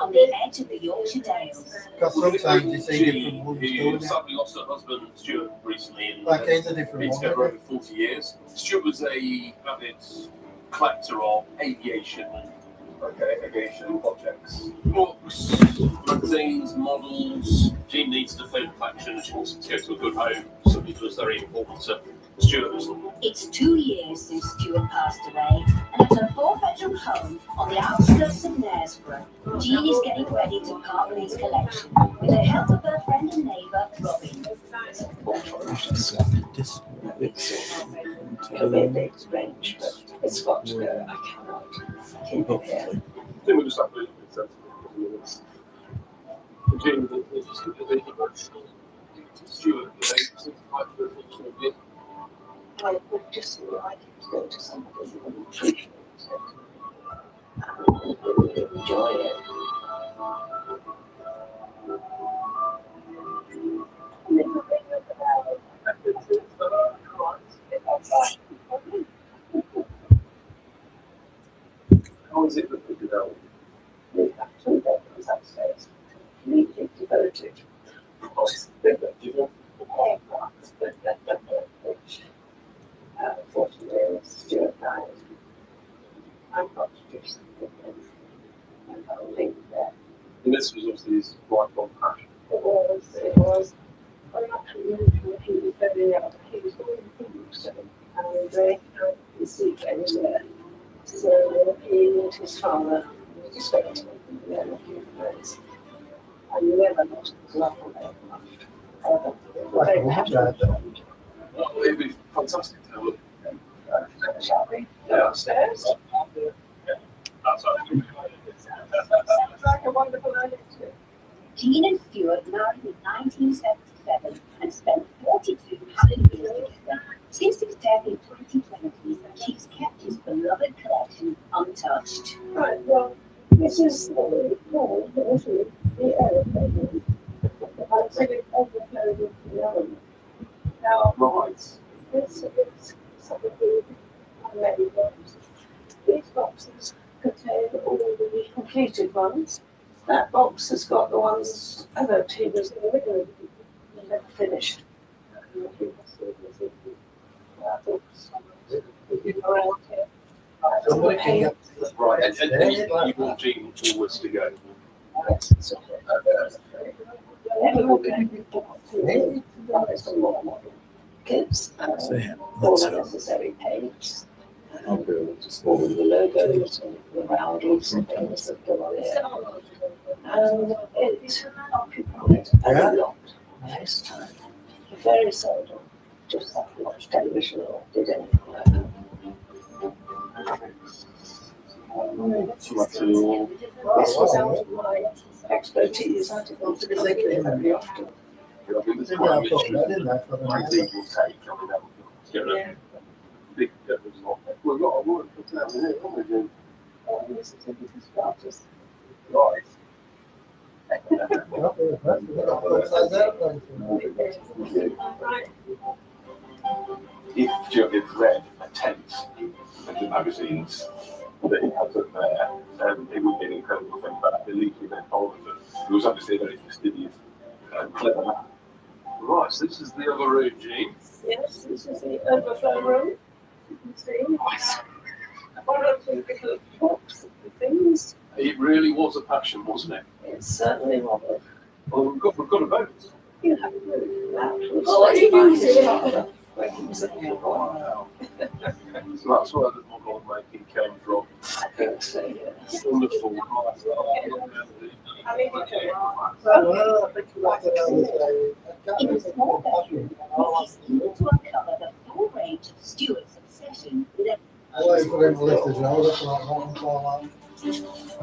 On the edge of the Yorkshire Dales. Because sometimes you see different ones who doing it. sadly lost her husband, Stuart, recently. And, Like he's a different been one. together over 40 years. Stuart was a avid collector of aviation objects. Books, magazines, models. Jean needs to fill the collection and she wants to go to a good home. Something that was very important to Stuart. It's 2 years since Stuart passed away, and at her four-bedroom home on the outskirts of Knaresborough, Jean is getting ready to part with his collection with the help of her friend and neighbour, Robin. It's French, but it's got to go. I cannot keep it here. I think we just have to be sensible. Jean, Stuart, I would just like him to go to somebody who would appreciate it and would enjoy it. How is it that we do that? We have two bedrooms upstairs, completely devoted. Unfortunately, Stuart died. I've got to do something with I've got to leave there. And this was obviously his lifelong passion. It was. I actually knew him, he was very young. He was going things and they can't see anywhere. So he and his father was expecting him to be a few friends. I never lost his love for them. Well, it'd be fantastic to have a look. Shall we go upstairs? That's actually Sounds like a wonderful idea too. Jean and Stuart married in 1977 and spent 42 happy years together. Since his death in 2020, he's kept his beloved collection untouched. Right, well, this is the wall, actually, the aeroplane. I'm saying overflow with the element. Now, this is something many boxes. These boxes contain all the completed ones. That box has got the ones MOT was in the middle and then finished. right. And you want Jean always to go. kids. So yeah, All that's the it. necessary paints. All the logos and the roundels and things that go on it. And it occupied a lot of his time. He very seldom just sat and watched television or did anything like that. This was out of my expertise. I didn't want to be thinking very often. I think the time issue, I think will take, big, we've got a word for town here, haven't we, Jim? This is a business practice. Right. If you had read a tenth of the magazines that he has up there, it would be an incredible thing, but I believe he meant all of them. He was obviously a very fastidious and clever man. Right, so this is the other room, Jean. Yes, this is the overflow room. You can see. One or two little books and things. It really was a passion, wasn't it? It certainly was. Well, we've got a boat. You have a room. Oh, what did you say? When he was a little boy. Wow. So that's where the model making came from. I think so, yes. Wonderful. It was more bedroom. He's able to uncover the full range of Stuart's obsession with a I think we're going to lift the jaw, that's like one for one. I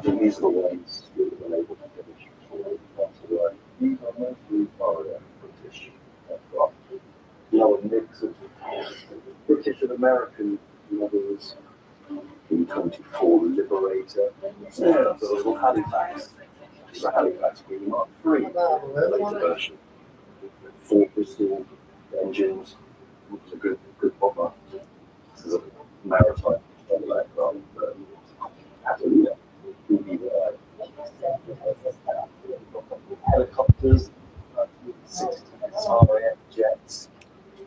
think these are the ways we were able to finish before we passed away. These are mostly foreign British aircraft. You know, a mix of British and American models. B-24 Liberator. The little Halifax. The Halifax being Mark III, later version. Four Bristol engines. It was a good bomber. This is a maritime aircraft. Catalina. Helicopters. 60 RAF jets.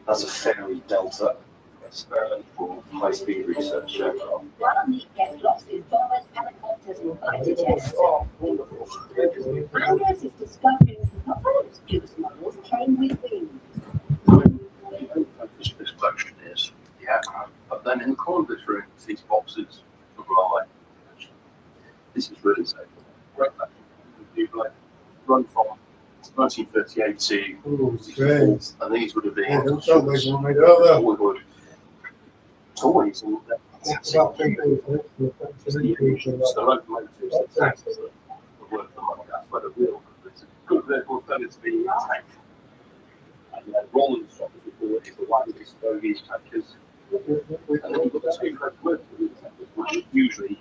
That's a Ferry Delta. Experimental high-speed research aircraft. while Nick gets lost in bombers, helicopters, and fighter jets. Andres is discovering not all of Stuart's models came with wings. This explosion is, yeah. But then in the corner of this room, these boxes of rye. This is really safe. Great people run from 1938 to 64, and these would have been wood toys and That's about 3 people. so the locomotives and taxis that would work for money. That's where the real it's a good vehicle that it's being tank. And rolling stock is the one that is these tankers. And then you've got the two locomotives, which usually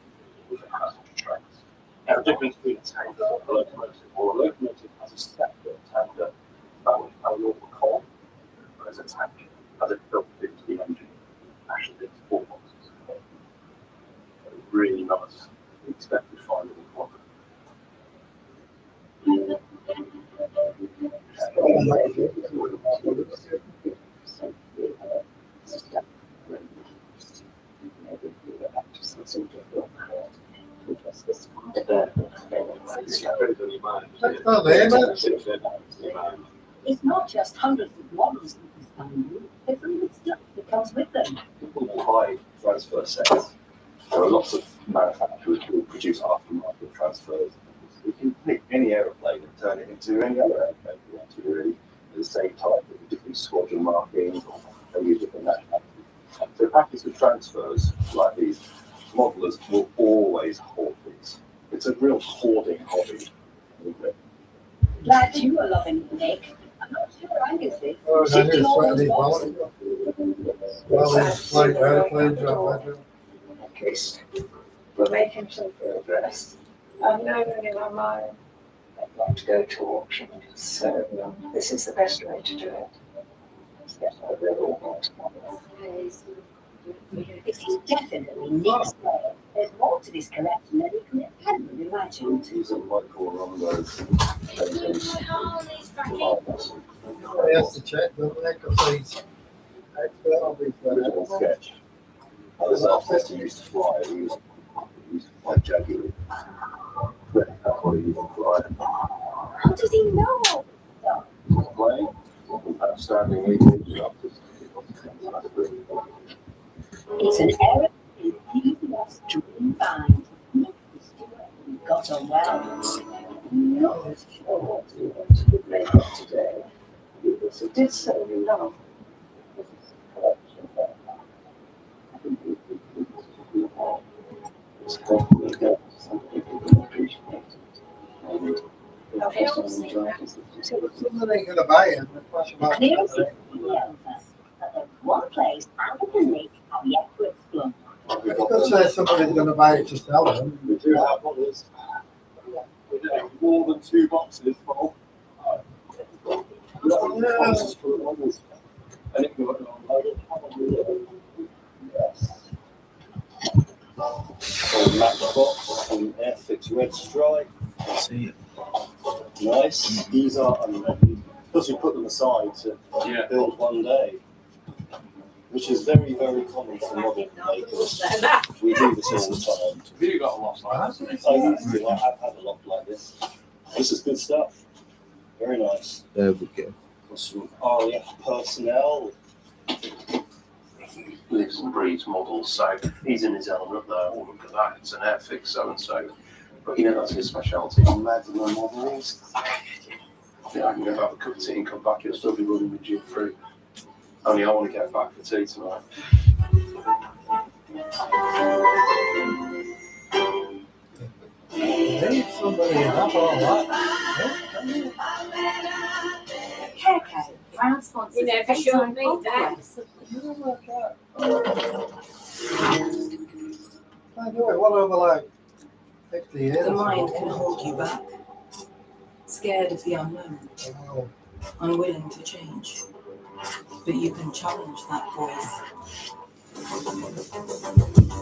was a passenger trains. Now the difference between a tank and a locomotive, or a locomotive has a separate tanker that would have a normal column, whereas a tank has it built into the engine, actually into 4 boxes. Really nice, expected findable quality. It's not just hundreds of models that was found, it's all the stuff that comes with them. People will buy transfer sets. There are lots of manufacturers who produce aftermarket transfers. You can pick any aeroplane and turn it into any other airplane you want to, really. The same type with different squadron markings or maybe different nationalities. So packets of transfers like these, modelers will always hoard these. It's a real hoarding hobby, isn't it? Glad you are loving it, Nick. I'm not sure Angus is. Oh, Shifting all those Angus, boxes. well, it's like airplanes, Okay, we're making some progress. I've known in my mind I'd like to go to auction, so this is the best way to do it. Let's get a real model. This is definitely Nick's way. There's more to this collection than he could have ever imagined. These are Michael Rondo's paintings. He has to check, don't they? Because he's expert on these Original sketch. That was after he used to fly. He used to fly Jaguar. That's what he used to fly. How does he know all this stuff? Playing outstanding leading artist. It's an error in PBS Dream Find. Got on well. Not sure what you want to make up today. Because it did so enough. It's definitely got something to appreciate. Something ain't gonna buy it. Clearance is really over. But there's one place out of the lake I've yet to explore. You could say somebody's gonna buy it to sell them. We do have others. We do more than 2 boxes full. Boxes full of others. And it got yes. Matchbox and Airfix Red Stripe. See it. Nice. These are, because we put them aside to build one day, which is very, very common for modern makers. We do this all the time. Have you got a lot like that? I have had a lot like this. This is good stuff. Very nice. There we go. Got some RAF personnel. He lives and breathes models, so he's in his element there. Oh, look at that, it's an Airfix so and so. But you know, that's his speciality. Madman models. Yeah, I can go have a cup of tea and come back, he'll still be running the jig through. Only I want to get back for tea tonight. Need somebody in that all that. Kirko, proud sponsor. You never showed me that. I do it well over like 50 years. The mind can hold you back, scared of the unknown, unwilling to change. But you can challenge that voice.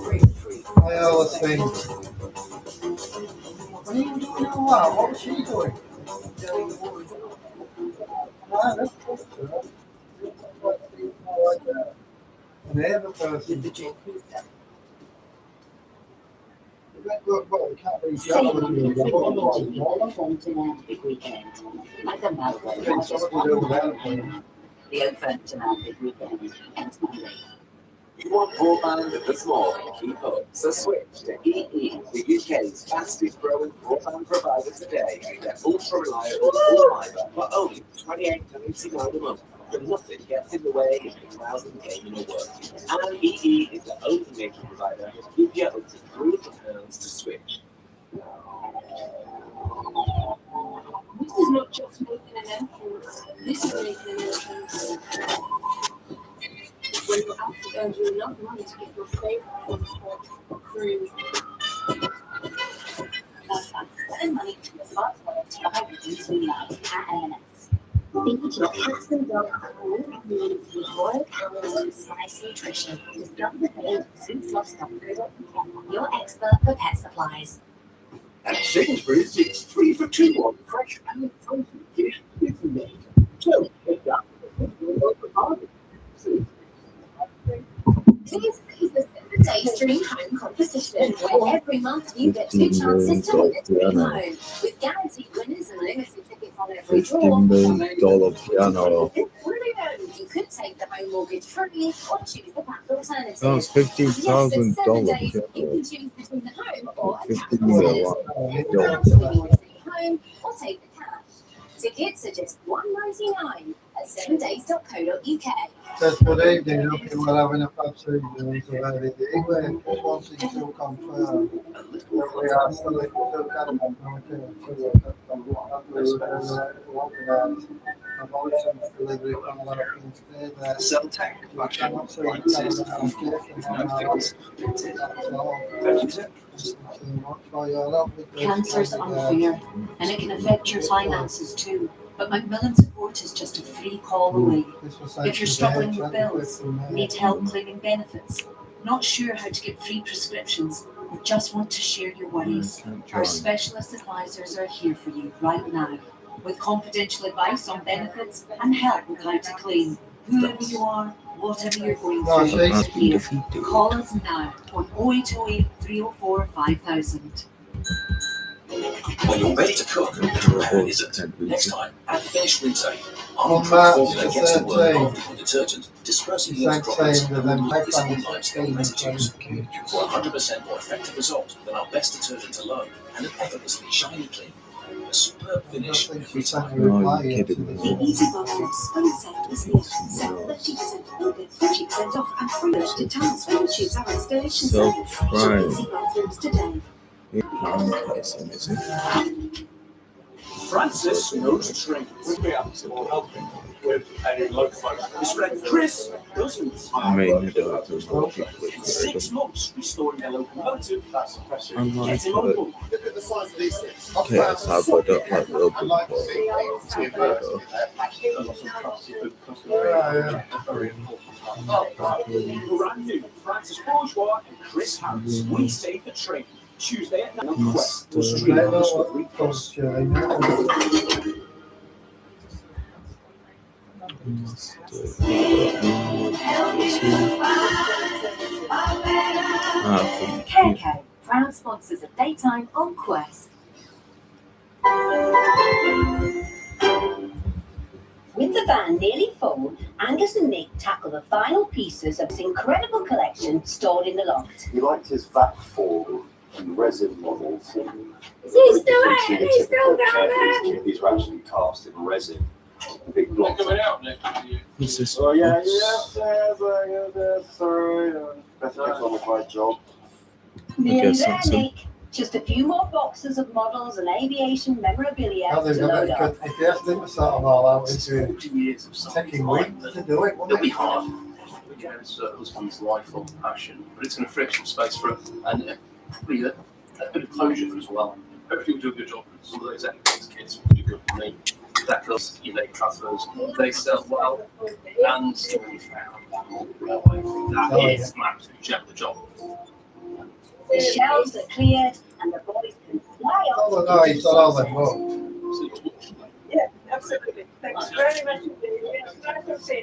Break free. I always think, what are you doing now? What was she doing? That's good. And the other person. Say big weekend. Like the Melbourne, the Oak Tonight big weekend ends Monday. You want broadband that's more than keep up, so switch to EE, the UK's fastest growing broadband provider today. Get ultra reliable full fibre for only $28.99 a month. But nothing gets in the way of your browsing, gaming or work. And EE is the only major provider who give you up to £300 to switch. This is not just making an entrance. This is making an entrance. When you have to go and do enough money to get your favourite things through. Send money to the smart wallet to buy reduced we love at M&S. Feed your cats and dog all needs with Royal Camel's Precise Nutrition. Discover the aid your expert for pet supplies. At Sainsbury's, it's 3 for 2 on fresh and frozen fish with meat. So, pick up the local market. This is the 7-day Dream Home competition, where every month you get 2 chances to win a dream home, with guaranteed winners and limited tickets on every draw. $15 piano. It's brilliant! You could take the home mortgage free or choose the back alternative. Oh, it's $15,000. You can choose between the home or a cash $15. home or take the cash. Tickets are just $1.99 at 7days.co.uk. Says good evening, hope you were having a fab season. England wanting to confirm that we are still adamant abolition delivery from Americans there. Celtec, Cancer's unfair, and it can affect your finances too. But Macmillan Support is just a free call away. If you're struggling with bills, need help claiming benefits, not sure how to get free prescriptions, or just want to share your worries, our specialist advisors are here for you right now, with confidential advice on benefits and help with how to claim. Whoever you are, whatever you're going through, call us now on 0808 304 5000. When you're ready to cook, the prepare isn't. Next time, at Finish Winter, On March the Get to work 13th, after your detergent, dispersing it's those like droplets saying that them with this background enzyme scale residues. For a 100% more effective result than our best detergent alone, and an effortlessly shiny clean. A superb finish every time. No, you're kidding me. Easy Bathroom Sponge Set is here. Save 30% or get 30% off and free to towel sponge tubes our installation service. Shop Right. Easy Bathrooms today. Person, is it? Francis knows trains. Would be able to help him with any locomotive. His friend Chris doesn't. I mean, I don't know. In 6 months, restoring a locomotive. That's impressive. I Get like him on it. board. Look at the size of these things. Okay, it's hard, but I don't like the open part. Very important. Brand new Francis Bourgeois and Chris Harris. We save the train. Tuesday at 9 on Quest. Must, Street I know Discovery what Plus. culture I Careco, proud sponsors of Daytime on Quest. With the van nearly full, Angus and Nick tackle the final pieces of this incredible collection stored in the loft. He liked his VAT form and resin models. Is he still down there? These are actually cast in resin. Big blocks. Coming out next year. Who's this? Oh yeah, sorry. Best on with my job. Nearly guess there, that's it. Nick. Just a few more boxes of models and aviation memorabilia How they're to gonna, load up. if you asked them to sort them all out, it's 40 years of something taking weeks to do it, It'll wouldn't be it? hard. Again, it's husband's lifelong passion, but it's going to free up some space for it, and probably a bit of closure for as well. Hopefully, we'll do a good job. Some of those ex kids will do good for me. That does, transfers, they sell well, and we found that is an absolute gem of the job. The shelves are cleared and the boys can fly off. Oh, no, he's got all them up. Yeah, absolutely. Thanks very much indeed. It's nice to see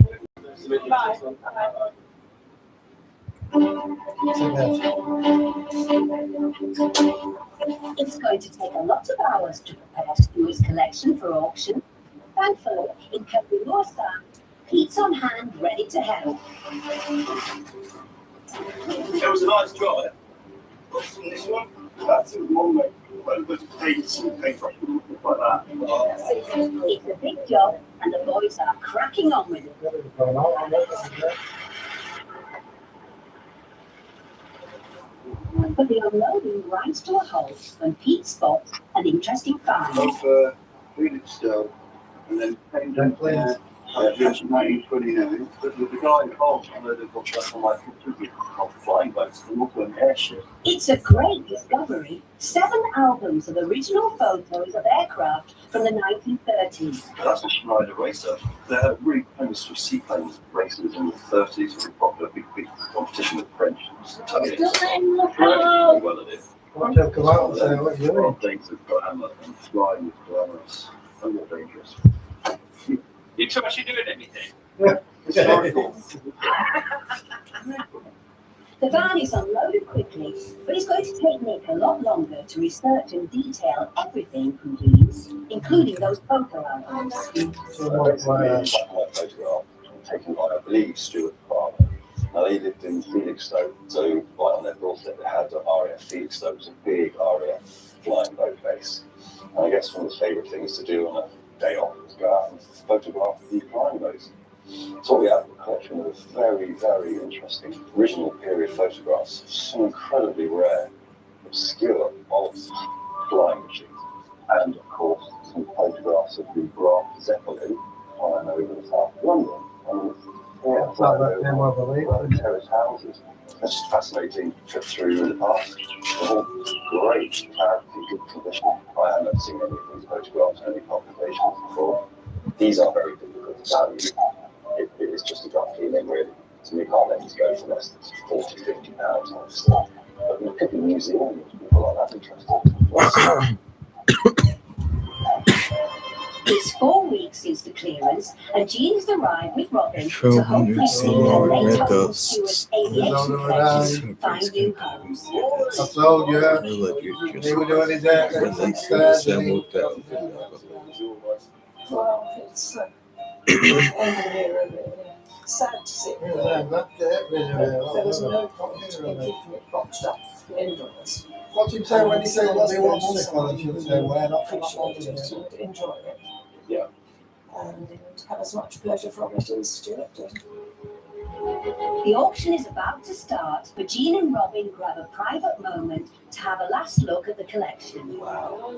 you. Bye. Bye. It's going to take a lot of hours to prepare Stuart's collection for auction. Thankfully, in Capri Norsa, Pete's on hand, ready to help. It was a nice job. This one, that's a long way. There's paints and paintbrush and stuff like that. It's a big job, and the boys are cracking on with it. But the unloading grinds to a halt when Pete spots an interesting find. Of Felixstowe, and then came down there. Just 1929. The guy involved unloaded got that on like flying boats and also an airship. It's a great discovery. 7 albums of original photos of aircraft from the 1930s. That's a Schneider racer. They're really famous for seaplane races in the 30s. Really popular, big competition with French and Italians. Really well at it. They'll come out and say, what are you doing? Things have got hammer and flying is glamorous and more dangerous. You two actually doing anything? Historical. The van is unloaded quickly, but it's going to take Nick a lot longer to research and detail everything from these, including those photo albums. Photograph taken by, I believe, Stuart Farmer. Now, they lived in Felixstowe, so right on their doorstep they had RAF Felixstowe. It was a big RAF flying boat base. And I guess one of the favourite things to do on a day off was go out and photograph the flying boats. So what we have a collection of very, very interesting original period photographs, so incredibly rare, obscure of flying machines. And of course, some photographs of the Graf Zeppelin flying over the south of London. And flying over terrace houses. It's just a fascinating trip through in the past. They're all great clarity, good condition. I haven't seen any of these photographs in any publications before. These are very difficult to value. It is just a gut feeling, really. To me, can't let these go for less than 40, 50 pounds on stuff. But in a couple of museums, people like that interested. It's 4 weeks since the clearance, and Jean's arrived with Robin to 1200 hopefully see her red late husband dust. Stuart's aviation collection find new homes. I told you, he was doing his hair. Well, Sad to see. Yeah, that's it, really. There was no point in keeping it boxed up indoors. What did you say when you say what they want money for? They should say, we're not Appreciate it and enjoy it. Yeah. And have as much pleasure from it as Stuart did. The auction is about to start, but Jean and Robin grab a private moment to have a last look at the collection. Wow.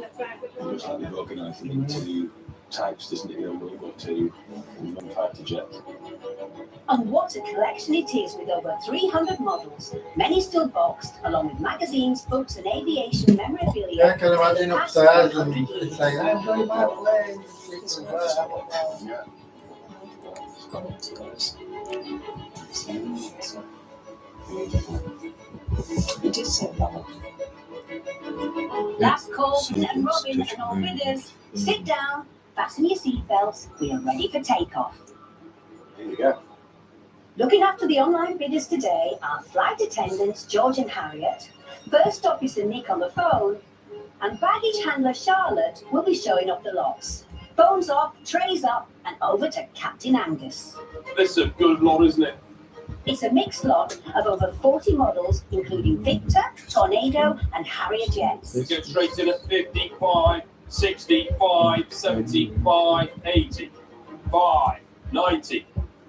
We've organised it into types, isn't it? We've got two fighter jets. And what a collection it is, with over 300 models, many still boxed, along with magazines, books and aviation memorabilia. Yeah, can I imagine upstairs and saying, I'm going my plane. Yeah. It is so lovely. Last call for them, Robin and all bidders. Sit down, fasten your seatbelts, we are ready for takeoff. Here you go. Looking after the online bidders today are flight attendants George and Harriet, first officer Nick on the phone, and baggage handler Charlotte will be showing up the lots. Phones off, trays up, and over to Captain Angus. This is a good lot, isn't it? It's a mixed lot of over 40 models, including Victor, Tornado, and Harrier jets. Let's go straight in at 55, 65, 75, 80, 5, 90,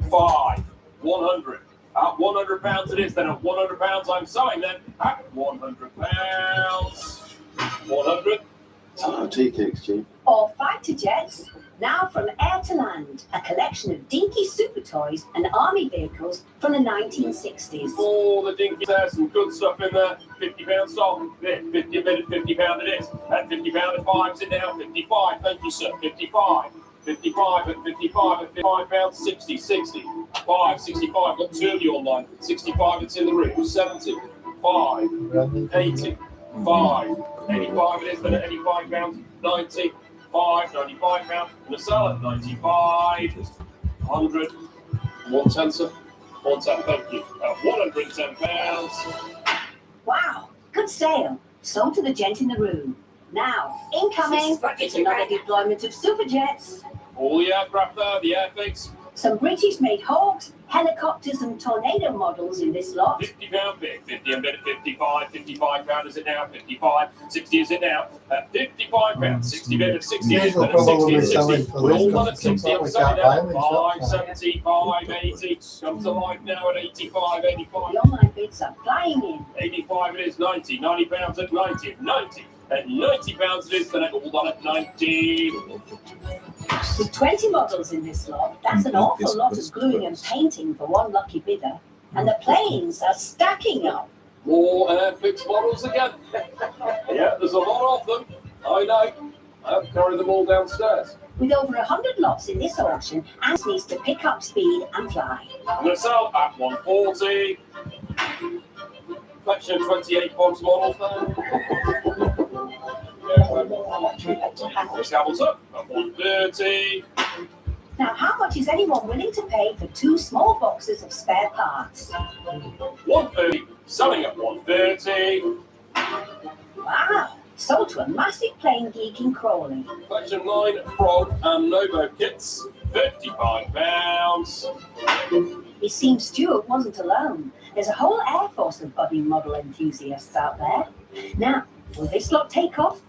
5, 100. At £100 it is, then at £100 I'm selling then. At £100. 100. Tea cakes, Chief. Or fighter jets. Now from Air to Land, a collection of dinky super toys and army vehicles from the 1960s. Oh, the dinky, there's some good stuff in there. £50 stock. There, 50 a minute, £50 it is. At £50 at 5's it now. 55, thank you, sir. 55. 55 at 55 at £55, 60, 60. 5, 65, got two of you online. 65, it's in the room. 70, 5, 80, 5, 85 it is, then at £85, 90. 5, £95, and a salad, 95, 100, 110, sir. 110, thank you. £110. Wow, good sale. Sold to the gent in the room. Now, incoming, it's another deployment of super jets. All the aircraft there, the airfigs. Some British-made Hawks, helicopters and Tornado models in this lot. £50 big, 50 a bit at 55, £55 is it now, 55, 60 is it now, at £55, 60 bit at 60 is it, at 60 is 60, we're all done at 60, I'm selling now, 5, 70, 5, 80, come to life now at 85, 85. The online bids are flying in. 85 it is, 90, £90 at 90, 90, at £90 it is, then all done at 90. With 20 models in this lot, that's an awful lot of gluing and painting for one lucky bidder. And the planes are stacking up. More airfix models again. Yeah, there's a lot of them. I know. I've carried them all downstairs. With over 100 lots in this auction, Ants needs to pick up speed and fly. I'm going to sell at 140. Collection of 28 box models there. Hamilton at 130. Now, how much is anyone willing to pay for 2 small boxes of spare parts? 130. Selling at 130. Wow! Sold to a massive plane geek in Crawley. Collection 9 Frog and Novo kits. £55. It seems Stuart wasn't alone. There's a whole air force of body model enthusiasts out there. Now, will this lot take off?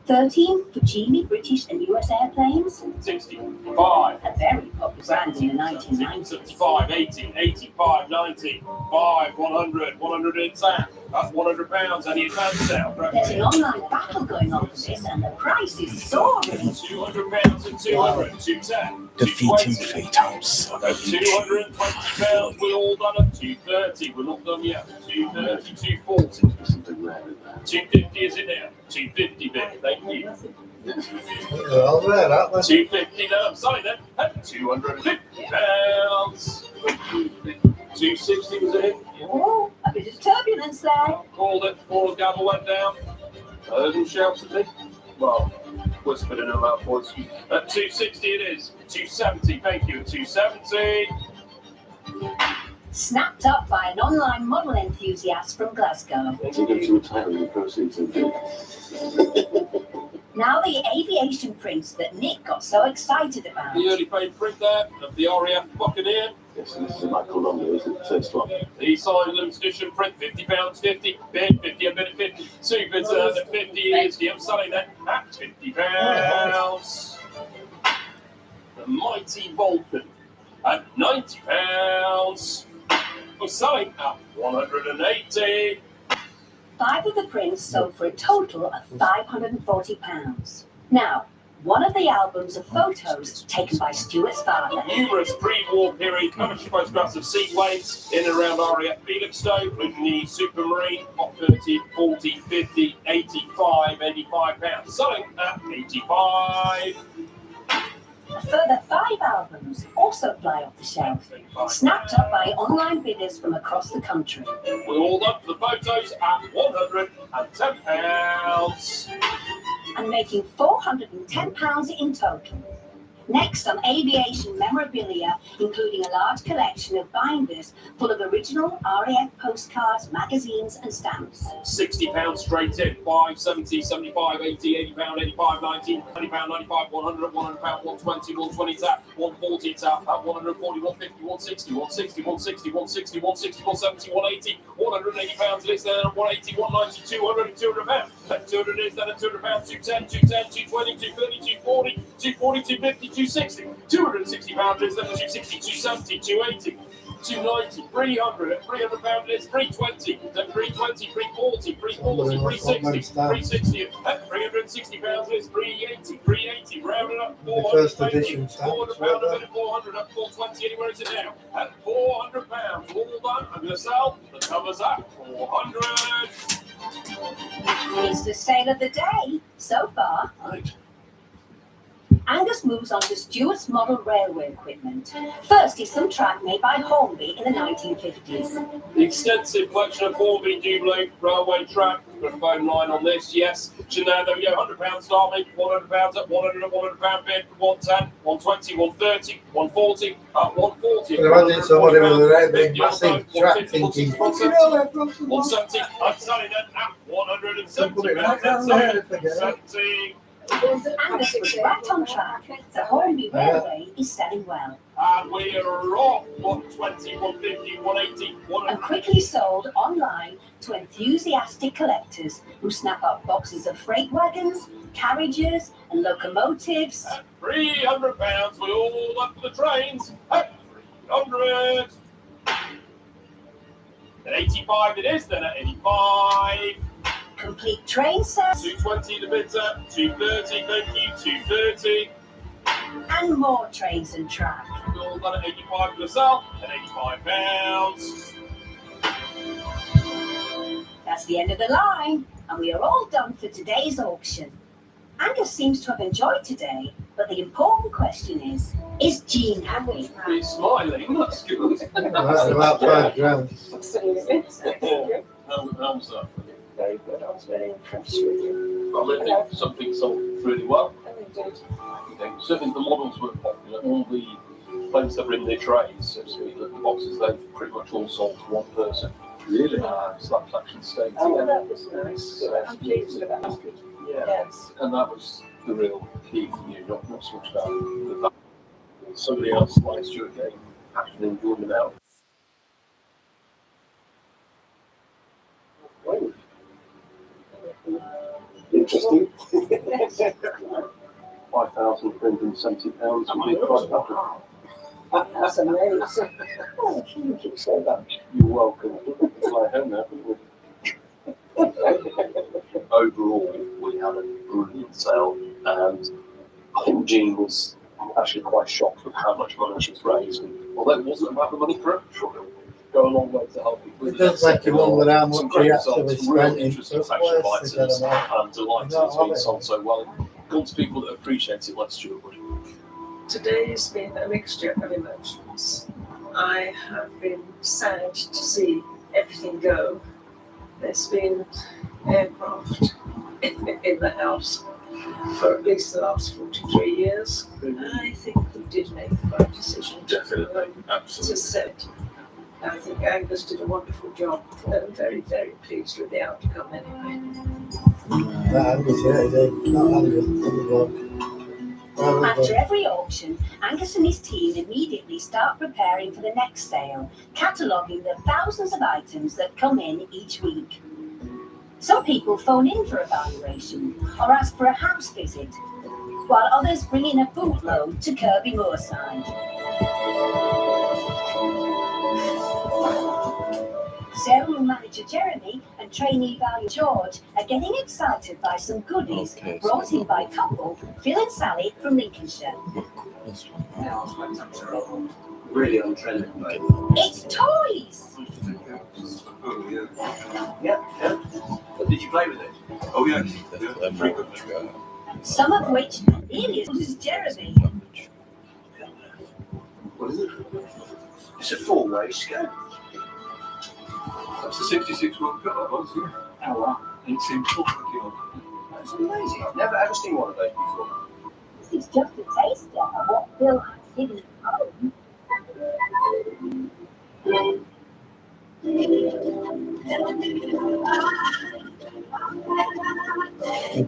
13 Fujimi British and US airplanes. 65. A very popular brand in the 1990s. 75, 80, 85, 90, 5, 100, 100 in Sam. That's £100. Any advance now? There's an online battle going on for this, and the price is soaring. £200 and 200, 210. Defeating playtimes. At £220, we're all done at 230. We're not done yet. 230, 240. Something rare in there. 250 is it now? 250 bit. Thank you. All right, that one. 250 now. I'm sorry then. At £250. 260 was it? Oh, a bit of turbulence there. Called it before the gavel went down. I heard him shout at me. Well, whispered in a loud voice. At 260 it is. 270, thank you. At 270. Snapped up by an online model enthusiast from Glasgow. We'll go to retire the proceeds of Now the aviation prints that Nick got so excited about. The early fame print there of the RAF Buccaneer. Yes, this is Michael Longer, isn't it? The first one. The signed limited edition print, £50, 50, bid 50, a bid at 50, 2 bids at 50 is the upselling then at £50. The Mighty Vulcan at £90. We're selling at 180. 5 of the prints sold for a total of £540. Now, one of the albums of photos taken by Stuart's father. Numerous pre-war period amateur photographs of seaplanes in and around RAF Felixstowe, including the Supermarine, Hot 30, 40, 50, 85, £85. Selling at 85. A further 5 albums also fly off the shelf, snapped up by online bidders from across the country. We're all done for the photos at £110. And making £410 in total. Next, some aviation memorabilia, including a large collection of binders full of original RAF postcards, magazines and stamps. £60 straight in, 5, 70, 75, 80, £80, 85, 90, £90, 95, 100, £100, 120, 120 tap, 140 tap, 140, 150, 160, 160, 160, 160, 160, 170, 180, £180 is then 180, 190, 200, £200. Then 200 is then £200, 210, 210, 220, 230, 240, 240, 250, 260, £260 is then 260, 270, 280, 290, 300, £300 is 320, then 320, 340, 340, 360, 360, £360 is 380, 380, round it up, £400, £400 a bit, 400 up, 420, anywhere is it now? At £400, all done, I'm going to sell, the cover's at 400. It's the sale of the day so far. Right. Angus moves on to Stuart's model railway equipment. First is some track made by Hornby in the 1950s. The extensive collection of Hornby Double railway track. Got a phone line on this, yes. So now there we go, £100 starting, £100 up, £100 and £100 bid for 110, 120, 130, 140, up 140. But imagine somebody with a red big massive track thinking, 170, I'm selling it at £170. Angus was right on track. The Hornby Railway is selling well. And we're off 120, 150, 180, 100. And quickly sold online to enthusiastic collectors who snap up boxes of freight wagons, carriages and locomotives. At £300, we all up for the trains. At 300. At 85 it is then, at 85. Complete train sets. 220 the bid's at, 230, thank you, 230. And more trains and track. We're all done at 85 for the sale, at £85. That's the end of the line, and we are all done for today's auction. Angus seems to have enjoyed today, but the important question is Jean happy? He's smiling, that's good. That's about £5 grand. How's that? Very good. I was very impressed with you. I think something sold really well. Certainly the models were popular. All the planes that were in their trays, so to speak, the boxes, they've pretty much all sold to one person. Really? So that's actually stayed Oh, well, together. that was nice. I'm pleased with that. Yeah. Yes. And that was the real key for you, not so much about the fact that somebody else likes your game, actually enjoying it out. Interesting. £5,370. I'm quite happy. That's amazing. Oh, thank you so much. You're welcome. It's my home now, isn't it? Overall, we had a brilliant sale, and I think Jean was actually quite shocked with how much money she's raised. And although it wasn't about the money for her, sure, it'll go a long way to help people. It does make you wonder how much he actually Some real spent in interesting first fashion place. items, and I'm delighted it's been sold so well. Gone to people that appreciate it like Stuart would. Today has been a mixture of emotions. I have been sad to see everything go. There's been aircraft in the house for at least the last 43 years. I think we did make the right decision. Definitely, absolutely. To set. I think Angus did a wonderful job. I'm very, very pleased with the outcome anyway. After every auction, Angus and his team immediately start preparing for the next sale, cataloguing the thousands of items that come in each week. Some people phone in for a valuation or ask for a house visit, while others bring in a bootload to Kirby Moorside. Showroom manager Jeremy and trainee valuer George are getting excited by some goodies brought in by couple Phil and Sally from Lincolnshire. Really on trend, mate. It's toys! Yeah. But did you play with it? Oh, yeah. Some of which nearly as good as Jeremy. What is it? It's a four-way scale. That's the 66 World Cup, that was, yeah. Oh, wow. 1840. That's amazing. I've never ever seen one of those before. This is just a taster of what Phil has hidden at home.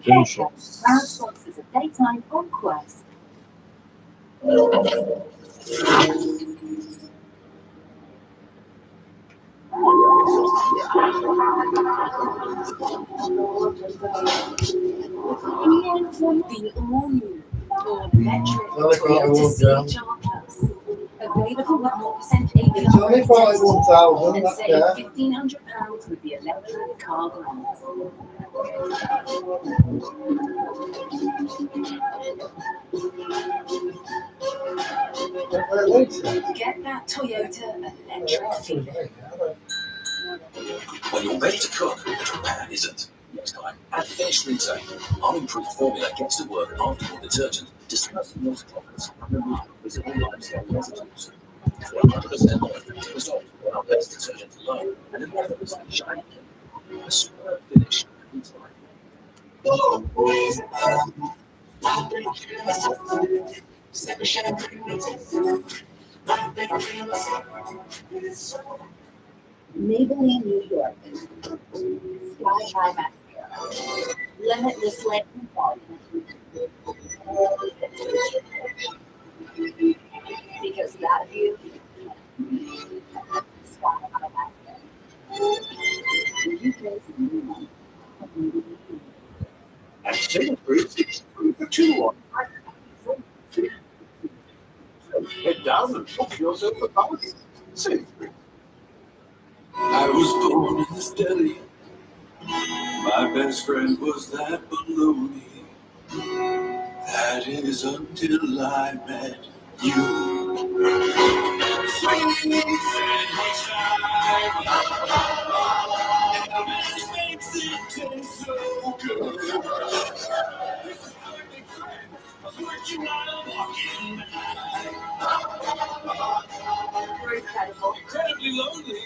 Proud sponsors of Daytime on Quest. The all-new Ford Metric Toyota C-Char Plus. Available with 0% APR. It's only 41,000, and that save car. £1,500 with the electric car grant. Get that Toyota electric feeling. When you're ready to cook, Japan isn't. Next time, at Finish Retail, our improved formula gets to work after your detergent, dispersing water droplets and removing visible limestone residues. For 100% non-effective result on our best detergent alone, and an effortlessly shiny clean. A superb finish every time. Maybelline New York. Sky High Mascara. Limitless Lightning Volume. Because that view. Sky High Mascara. The UK's new one. And single fruit, 2-1. Head down and talk yourself about it. Single fruit. I was born in this deli. My best friend was that baloney. That is until I met you. Sweet sandwich time. And this makes it taste so good. This is my big friend. I was working while I'm walking by. Incredibly lonely.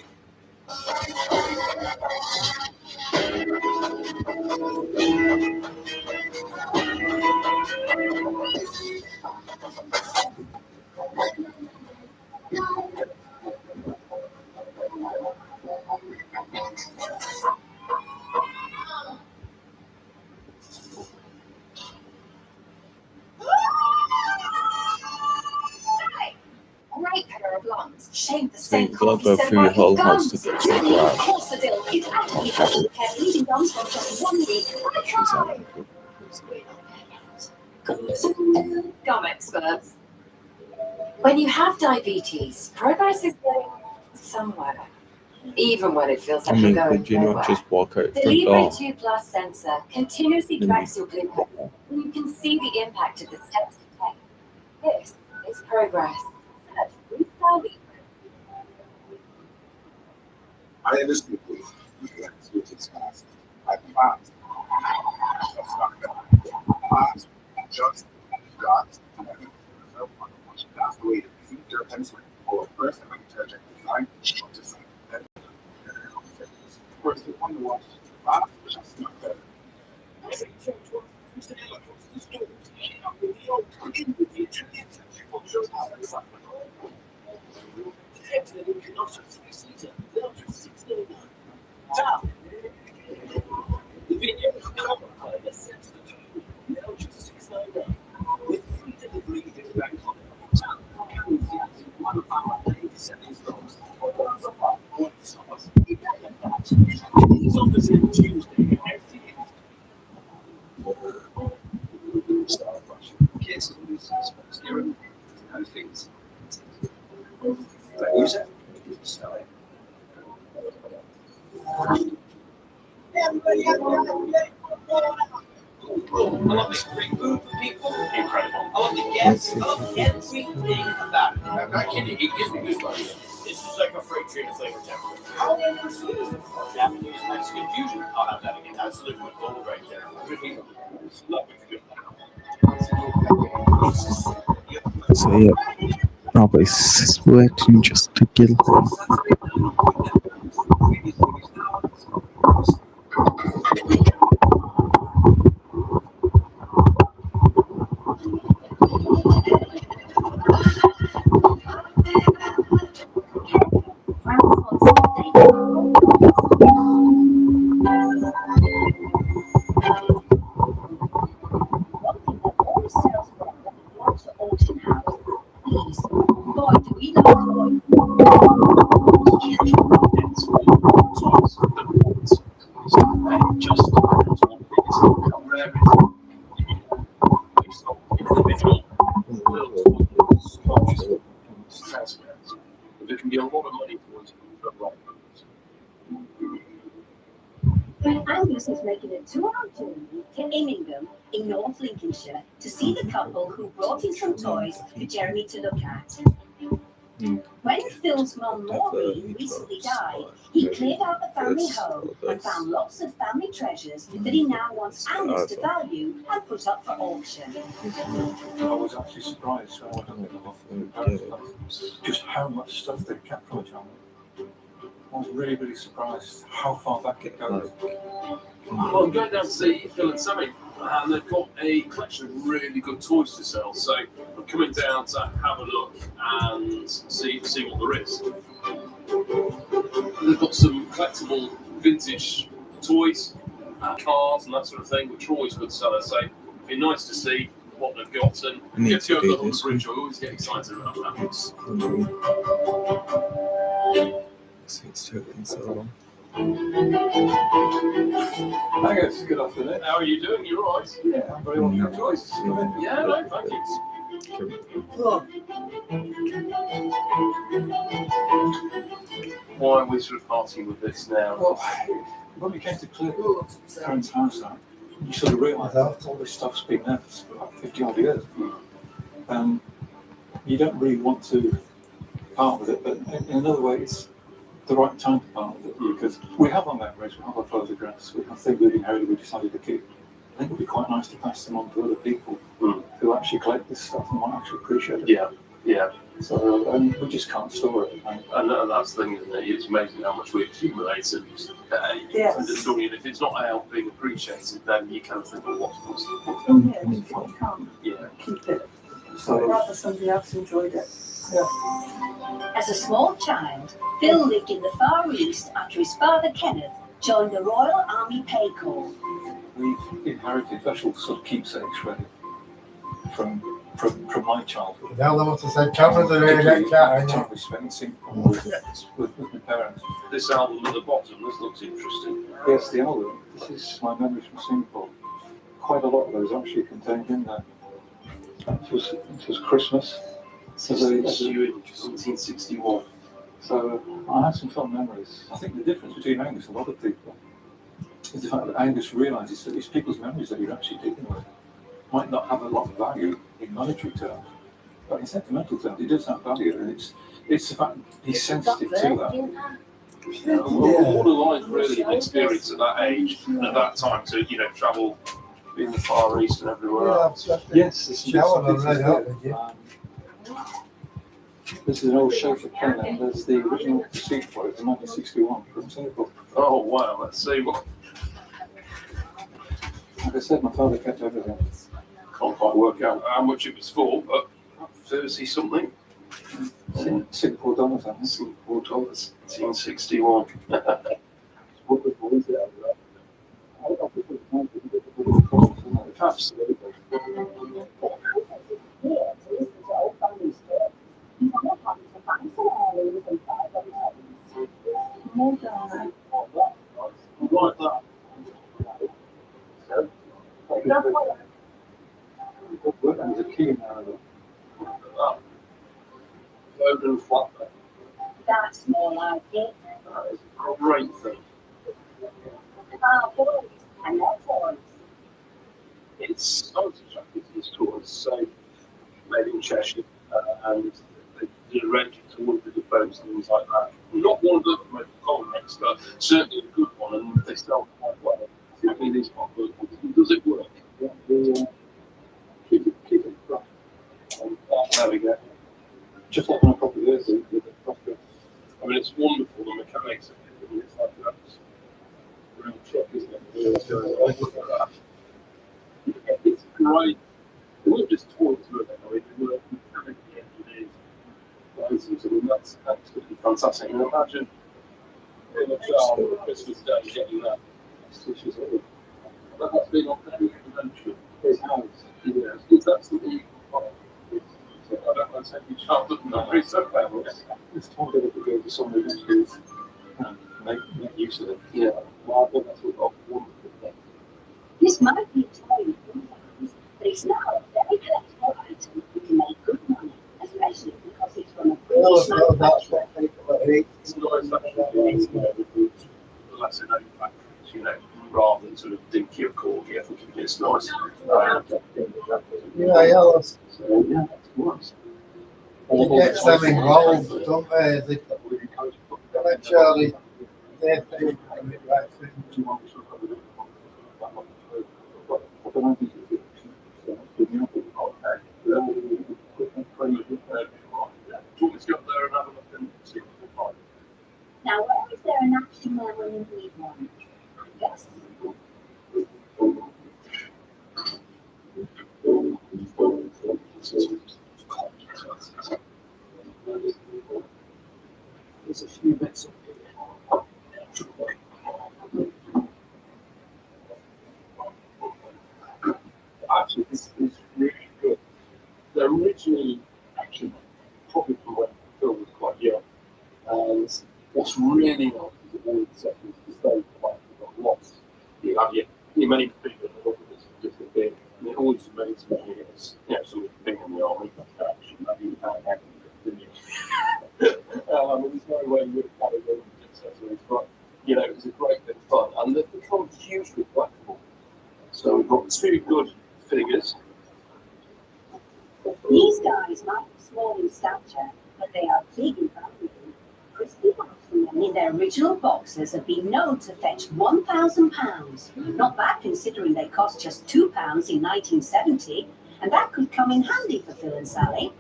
Great pair of lungs. Shame the So same you've got to go through your whole house to get to the garage. Corsadil is actually helping repair bleeding gums from just 1 week. Gum experts. When you have diabetes, progress is going somewhere, even when it feels I like mean, you're going could you nowhere. not just walk out The the front Libre door? 2 Plus sensor continuously tracks your glucose, and you can see the impact of the steps you take. This is progress. Search Freestyle Libre. I understand. Which is fast. I fast. Fast. Just got. That's the way to feed your pencil. Or first, I'm detergent design, short design. First, you want to watch fast, just not better. I say, so, Mr. Ella, this goes. With the old, in with the Italian technical shows how to suck. Head to the new Kenosha 6-liter, Belgium 699. Ciao. The video cover Tuesday, everything start brushing. Kids always supposed to know things. Don't use it. Smell it. I love this great food for people. Incredible. I love the guests. I love everything about it. I'm not kidding. It gives me goosebumps. This is like a freight train of flavor temperature. How have I never seen this before? Japanese Mexican fusion. I'll have that again. That's liquid gold right there. Good people. Love it. So yeah, probably sweating just to kill him. There can be a lot of money towards Angus is making a 2-hour journey to Immingham in North Lincolnshire to see the couple who brought in some toys for Jeremy to look at. When Phil's mum Maureen recently died, he cleared out the family home and found lots of family treasures that he now wants Angus to value and put up for auction. I was actually surprised when I went on the parents' just how much stuff they kept from each other. I was really, really surprised how far back it goes. Well, I'm going down to see Phil and Sammy, and they've got a collection of really good toys to sell. So I'm coming down to have a look and see what there is. They've got some collectible vintage toys, cars, and that sort of thing, which are always good sellers. So it'd be nice to see what they've got and get to go up on the bridge. I always get excited about that. It's taking so long. Angus, good afternoon. How are you doing? You all right? Yeah, I'm very well. Congratulations. Yeah, no, thank you. Why are we sort of partying with this now? Well, when we came to clear Karen's house out, you sort of realise that all this stuff's been there for about 50 odd years. You don't really want to part with it, but in another way, it's the right time to part with it because we have our memories, we have our photographs, we have things we've inherited, we decided to keep. I think it would be quite nice to pass them on to other people who actually collect this stuff and might actually appreciate it. Yeah, yeah. So we just can't store it. And that's the thing, isn't it? It's amazing how much we accumulate and the story. And if it's not out being appreciated, then you kind of think, well, what's possible? Yeah, you can't keep it. So Rather somebody else enjoyed it. As a small child, Phil lived in the Far East after his father Kenneth joined the Royal Army Pay Corps. we've inherited special sort of keepsakes really from my childhood. Now they want to say cameras are really that cat. Time we spent in Singapore with my parents. This album at the bottom, this looks interesting. Yes, the album. This is my memories from Singapore. Quite a lot of those actually contained in there. It was Christmas. This is you in 1961. So I have some fond memories. I think the difference between Angus and a lot of people is the fact that Angus realises that it's people's memories that you're actually dealing with. Might not have a lot of value in monetary terms, but in sentimental terms, it does have value, and it's the fact that he's sensitive to that. What a life really experience at that age and at that time to travel in the Far East and everywhere else. Yes, this is an old Schaefer pen, and there's the original receipt for it from 1961 from Singapore. Oh wow, let's see what. Like I said, my father kept everything. Can't quite work out how much it was for, but 30 something. Singapore dollars, I think. Singapore dollars, 1961. Absolutely. There's a key in there. Logan Flatbed. That's more like it. That is a great thing. Our boys and their toys. It's so attractive to these tours. So, made in Cheshire, and they did a range of tours with the boats and things like that. Not one of the most common next, but certainly a good one, and they sell quite well. Certainly these quite good ones. Does it work? Yeah. Keep it right. There we go. Just like on a proper version with the proper. I mean, it's wonderful, the mechanics of it. I mean, it's like that real truck, isn't it? Look at that. Yeah, it's great. They weren't just toys, were they? I mean, they were mechanically engineered items. I mean, that's absolutely fantastic. And imagine in a child on Christmas Day getting that. That's been on every convention. His house. Yeah, it's absolutely fun. I don't want to take your childhood memories so bad. It's time to go to somebody who make use of it. Yeah, well, I think that's a wonderful thing. This might be a toy, but it's now a very collectible item you can make good money, especially because it's from a British manufacturer. It's nice actually, the lesser known factories, you know, rather than sort of dinky or corgi. I think it's nice. Yeah. It gets them involved, don't they? Eventually, they think right thing. Now, where is there an action man when you need one? Yes. There's a few bits of actually, this is really good. They're originally actually probably from when the film was quite young. And what's really nice is that all the sections to stay quite got lost. You have your many people that look at this just a bit. And it always amazes me is, you know, somebody being in the army, action, that you can't have didn't you? There's no way you would have had a room accessories, but you know, it was a great bit of fun. And they've become hugely flexible. So we've got two good figures. These guys might be small in stature, but they are big in value. Crispy Boston in their original boxes have been known to fetch £1,000. Not bad considering they cost just £2 in 1970, and that could come in handy for Phil and Sally.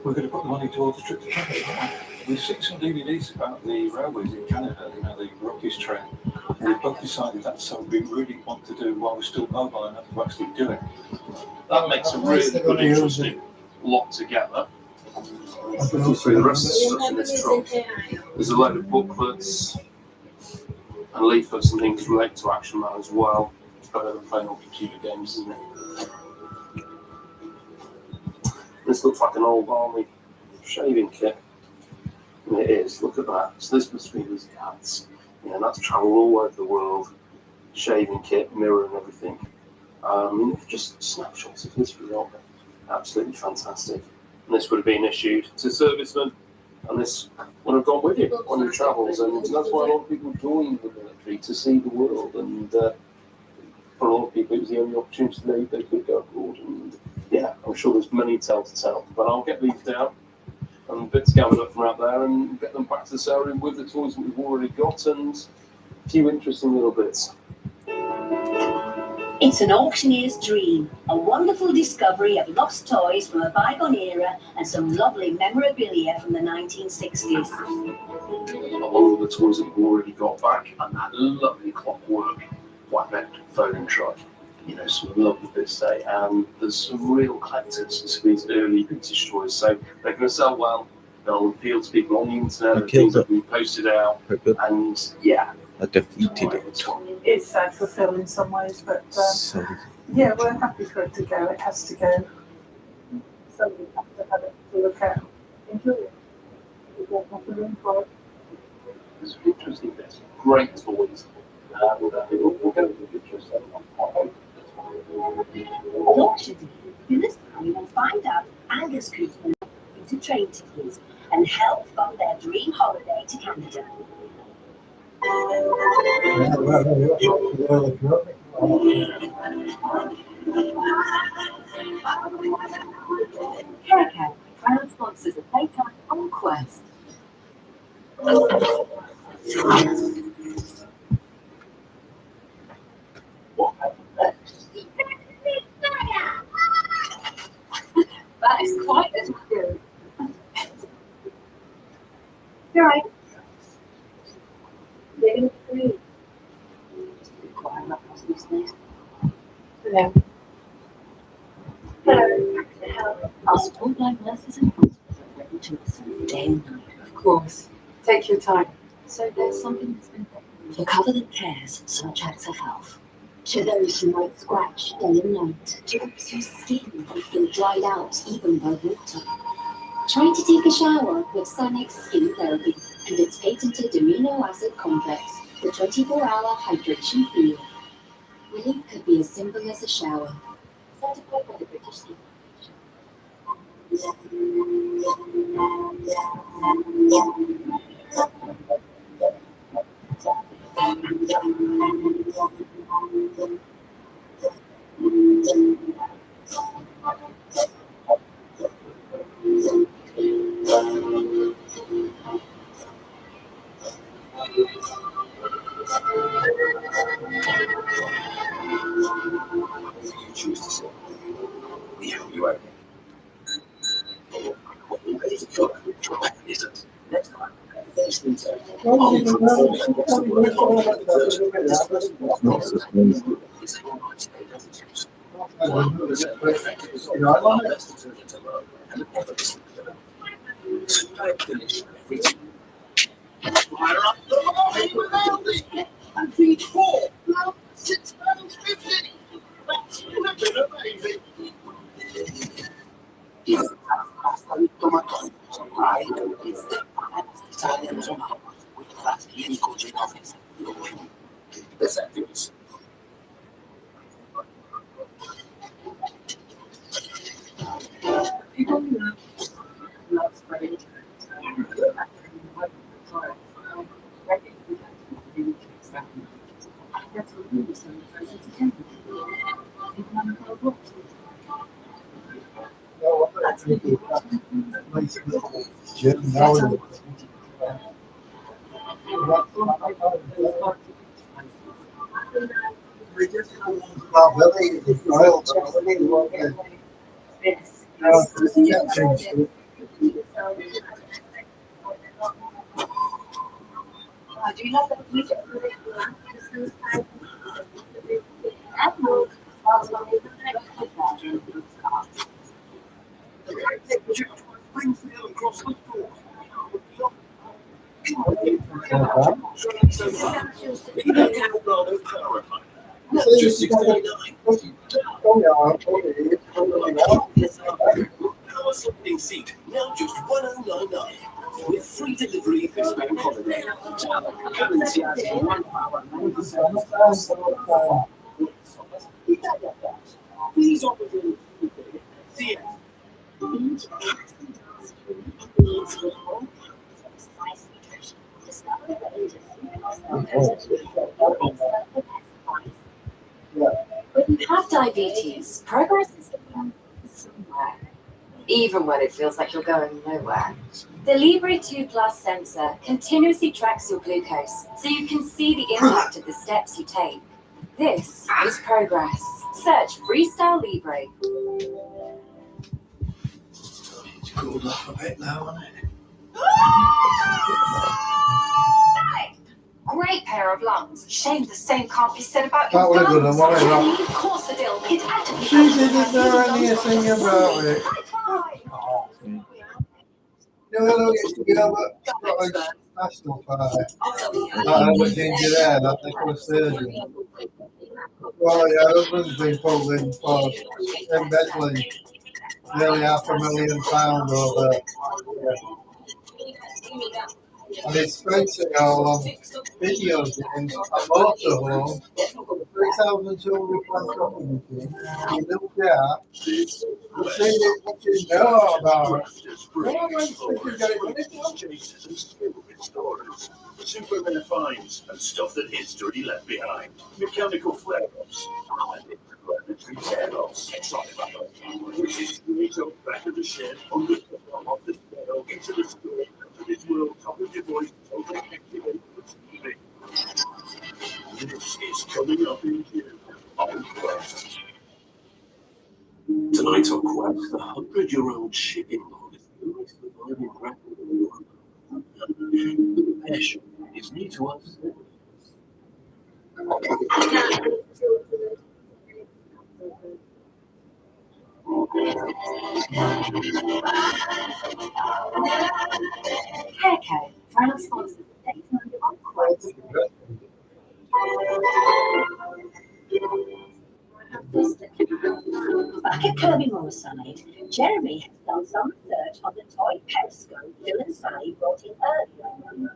We're going to put the money towards the trip to Canada. We've seen some DVDs about the railways in Canada, you know, the Rockies train. And we've both decided that's something we really want to do while we're still mobile enough to actually do it. That makes a really good, interesting lot together. I'll go through the rest of the stuff in this trunk. There's a load of booklets and leaflets and things related to Action Man as well. It's better than playing on computer games, isn't it? This looks like an old army shaving kit. And it is, look at that. So this must be these cats. Yeah, that's travelled all over the world. Shaving kit, mirror and everything. Just snapshots of history, aren't they? Absolutely fantastic. And this would have been issued to servicemen, and this would have gone with you on your travels. And that's why a lot of people join the military, to see the world. And for a lot of people, it was the only opportunity they could go abroad. And yeah, I'm sure there's many tales to tell. But I'll get these down and bits gathered up from out there and get them back to the sale room with the toys that we've already got and a few interesting little bits. It's an auctioneer's dream, a wonderful discovery of lost toys from a bygone era and some lovely memorabilia from the 1960s. A lot of the toys that we've already got back, and that lovely clockwork white-necked folding truck. You know, some lovely bits there, and there's some real collectors to these early vintage toys, so they're going to sell well. They'll appeal to people on the internet, things that we posted out, and yeah. I defeated it. It's sad for Phil in some ways, but yeah, we're happy for it to go. It has to go. Somebody has to have it to look at. Enjoy it. We don't have the room for it. There's some interesting bits, great toys. We'll go with the pictures. Launch today. This time you will find out Angus Cooper to train tickets and help fund their dream holiday to Canada. Caracal, proud sponsors of Playtime on Quest. What happened next? That is quite as good. You're right. Living free. Requiring that business. Hello. Hello. Our support line nurses and hospitals are ready to listen day and night. Of course. Take your time. So there's something that's been done. For cover that cares, such acts of health. To those who might scratch day and night. To those whose skin will feel dried out even by water. Try to take a shower with Sanex Skin Therapy and its patented amino acid complex for 24-hour hydration feel. Relief could be as simple as a shower. Certified by the British Skin You choose to say. We help you out. What you ready to go? Isn't. Next time. Fire up the line with Aldi and feed 4. Now £6.50. That's flipping amazing. People love spreading that's what we was doing first to 10. People want to go book. That's the big Do you know that we get Just Power sliding seat, now just $1,099 with free delivery this bank holiday. Come and see us in 1 hour. Please offer you. See you. When you have diabetes, progress is somewhere, even when it feels like you're going nowhere. The Libre 2 Plus sensor continuously tracks your glucose, so you can see the impact of the steps you take. This is progress. Search Freestyle Libre. It's cooled off a bit now, hasn't it? Great pair of lungs. Shame the same can't be said about That your was good, gums. wasn't it, Rob? Of course it will. It actually She didn't know anything about it. No, look, you know what? National Party. That was ginger there, that they put a surgeon. Well, yeah, husband's been pulled in for embezzling nearly £500,000 over there. And it's facing all on videos in a motorhome 3,200 pound shopping machine. You look there, you see what you know about it. Super rare finds and stuff that history left behind. Mechanical flare-ups, planetary tear-offs, which is straight up back of the shed, on the bottom of the scale, into the store, to this world, top of your voice, totally activated TV. This is coming up in June on Quest. Tonight on Quest, the 100-year-old shipping log is the only surviving record in the world. The passion is new to us. Hairco, final sponsor today on Quest. Back at Kirby Moorside, Jeremy has done some research on the toy periscope Phil and Sally brought in earlier.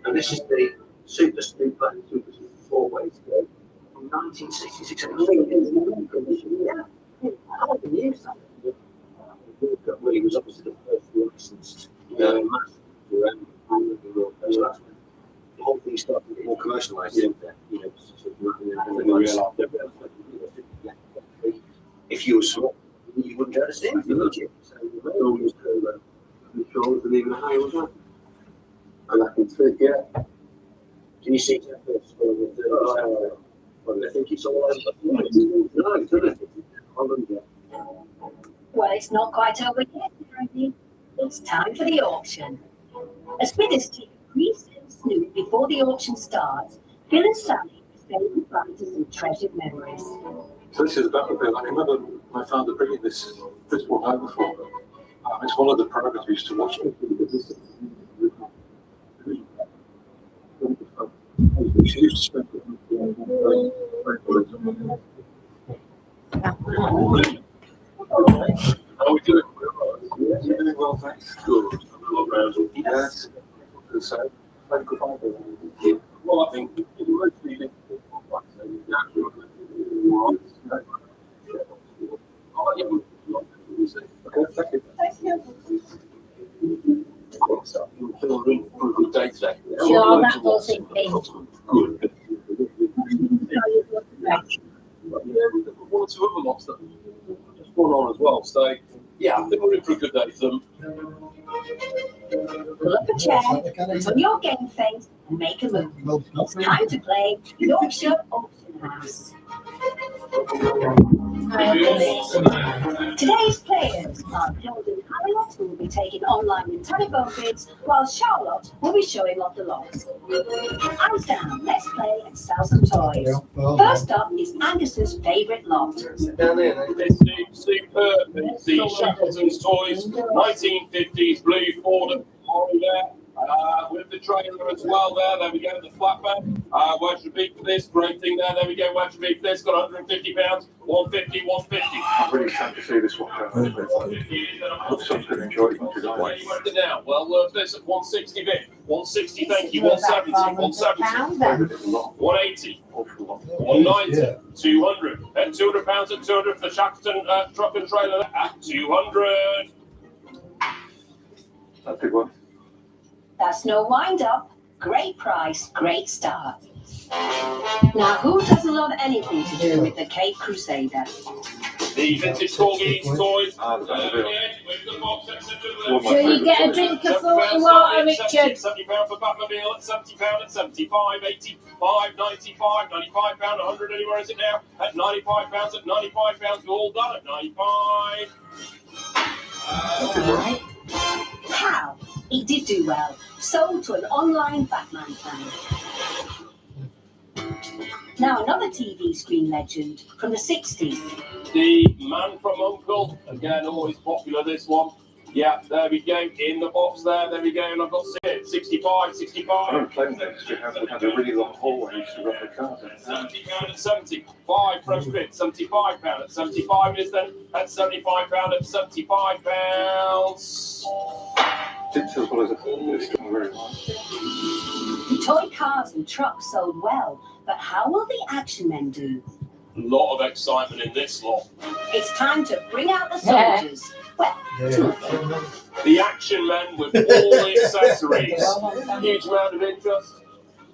And this is the Super Speed Black Super Speed 4-way scope from 1966. Well, he was obviously the first licensed master so that's when the whole thing started to get more commercialised, didn't it? You know, if you were small, you wouldn't go to see anything, would you? So you always go controls and even higher was that. And I can think, yeah. Can you see that first one with the I think it's all over. No, it's not. Well, it's not quite over yet, Jeremy. It's time for the auction. As Smithers take a pre-sale snoop before the auction starts, Phil and Sally say goodbye to some treasured memories. So this is a Batmobile. I remember my father bringing this one home before. It's one of the programs we used to watch. She used to spend it How are we doing? Doing well, thanks. Good. Yes. So, well, I think mostly okay, thank you. Good day today. Sure, that was it. Good. One or two other lots that just gone on as well. So yeah, I think we're in for a good day for them. Pull up a chair, put on your game face, and make a move. It's time to play Yorkshire Auction House. Today's players are Hilden Harriott, who will be taking online and telephone bids, while Charlotte will be showing off the lots. Hands down, let's play and sell some toys. First up is Angus's favourite lot. It's superb. It's the Shackleton's Toys 1950s blue Ford and Ferrari there. With the trailer as well there we go, the flatbed. Where's your beat for this? Great thing there we go, where's your beat for this? Got £150, 150, 150. I'm really sad to see this one go. Hope someone's going to enjoy it today. Now, well, this at 160 bit. 160, thank you, 170, 170, 180, 190, 200, and £200 at 200 for the Shackleton truck and trailer at 200. That's a good one. That's no wind up. Great price, great start. Now, who doesn't love anything to do with the Cape Crusader? The vintage Corgis toys. So you get a drink of fruity water, Richard. £70 for Batmobile at £70 at 75, 85, 95, £95, 100. Anywhere is it now? At £95 at £95. We're all done at 95. How? He did do well. Sold to an online Batman fan. Now another TV screen legend from the 60s. The Man from U.N.C.L.E. Again, always popular, this one. Yeah, there we go. In the box there we go. And I've got 65, 65. I don't claim this. We had a really long hallway. I used to run the cars in. £70 at 75, fresh bit. £75 at 75 is then at £75 at £75. It's as well as a it's still very nice. Toy cars and trucks sold well, but how will the action men do? A lot of excitement in this lot. It's time to bring out the soldiers. Well, two of them. The action men with all the accessories. Huge amount of interest.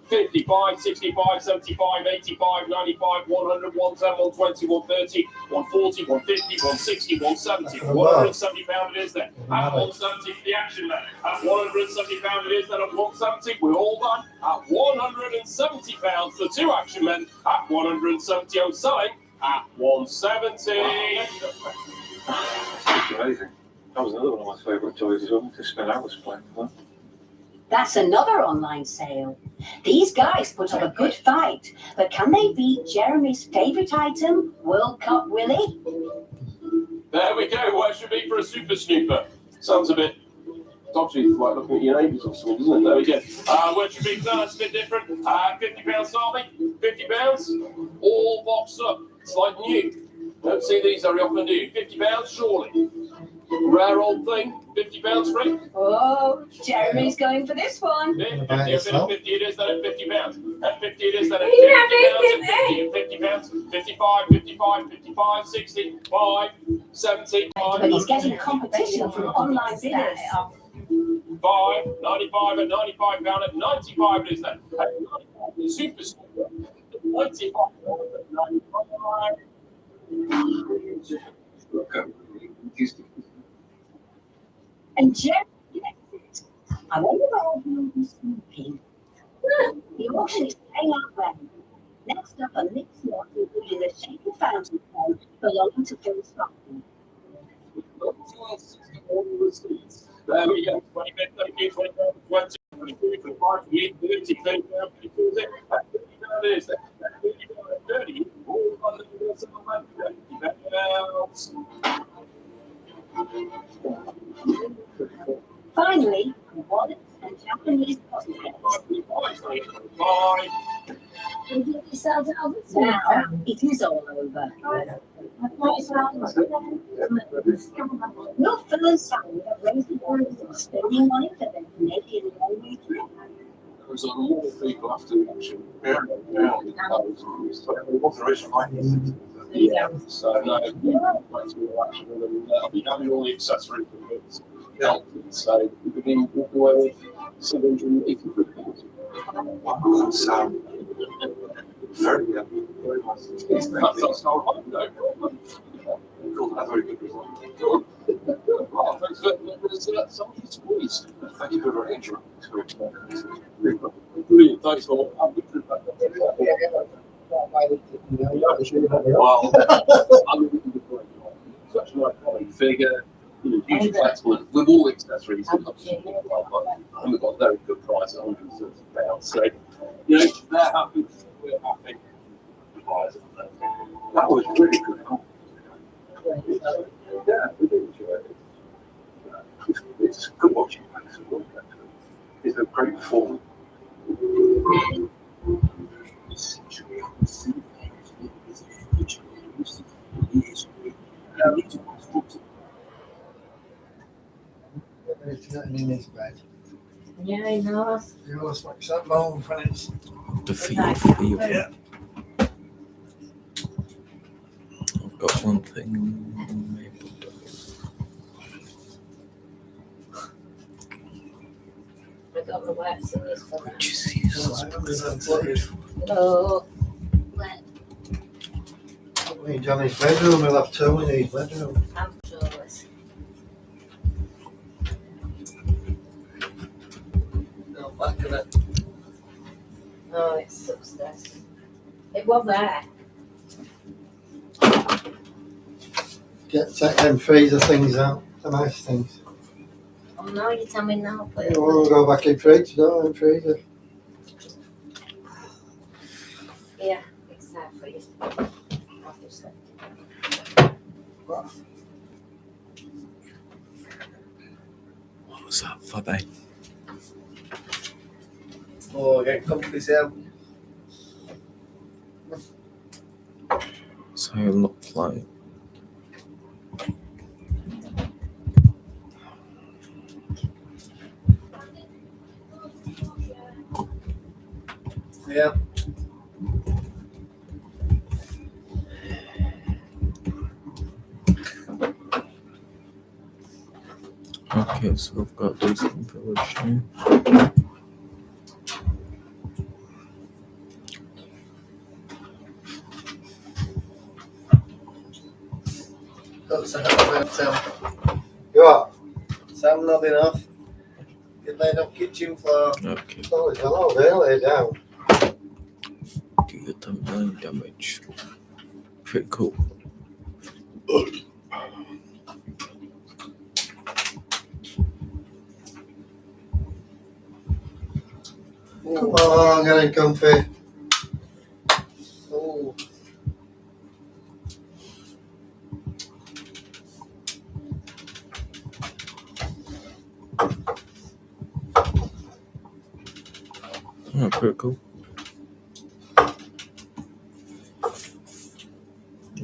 55, 65, 75, 85, 95, 100, 110, 120, 130, 140, 150, 160, 170. £170 it is then. At 170 for the action man. At £170 it is then at 170. We're all done. At £170 for two action men. At 170 on selling. At 170. Amazing. That was another one of my favourite toys as well, to spend hours playing with that. That's another online sale. These guys put up a good fight, but can they beat Jeremy's favourite item, World Cup Willie? There we go. Where should be for a Super Snooper? Sounds a bit dodgy, like looking at your neighbours or something, doesn't it? There we go. Where should be for that? It's a bit different. £50 starting. £50. All boxed up. It's like new. Don't see these very often, do you? £50, surely. Rare old thing. £50 free. Oh, Jeremy's going for this one. 50 it is, then at £50. At 50 it is, then at £50. At £50. 55, 55, 55, 60, 5, 70, 5. But he's getting competition from online bidders. 5, 95 at £95 at 95 it is then. At 95, the Super Snooper. 95 at 95. And Jeremy gets it. I wonder where everyone was smoking. The auction is paying out well. Next up, a mixed lot including a shaken fountain pen belonging to Phil Scotland. There we go. 20, 30, 25, 20, 22, 25, 28, 30, 35, 32, at £30 it is. At £30, 30, all on the Finally, wallets and Japanese pockets. Now, it is all over. Your fellows family have raised the price of spending money for their Canadian long-way trip. There's a lot of people after the auction. So, no, I'll be having all the accessories for bits. So, we've been walking away with 780 quid. Wow, that's very nice. That's all right, no problem. Cool, that's very good result. Good. Well, thanks for letting us some of these toys. Thank you for very interesting. Brilliant, thanks for having a good trip back. Well, I'm looking for such an iconic figure, hugely flexible with all the accessories. And we've got a very good price at £130. So, they're happy, we're happy. That was really good. Yeah, we did enjoy it. It's good watching. It's a great performance. It's nothing in his bed. Yeah, I know. You always like that bone for it. Defeated for you. Yeah. I've got one thing. I got the wax in this one. Which is useless. Oh. In Johnny's bedroom, we'll have two in his bedroom. I'm jealous. No, back of it. Oh, it's upstairs. It was there. Take them freezer things out, the nice things. Oh no, you tell me now. You want to go back in fridge, no, in freezer. Yeah, exactly. What was that for, babe? Oh, get comfy, Sam. So it looked like. Yeah. Okay, so I've got these in village now. Got Sam. What? Sam nodding off. Get laid up kitchen floor. Okay. Oh, it's hello there, lay down. Do you get the 9 damage? Pretty cool. Come on, getting comfy. Oh. Oh, pretty cool.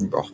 Rock.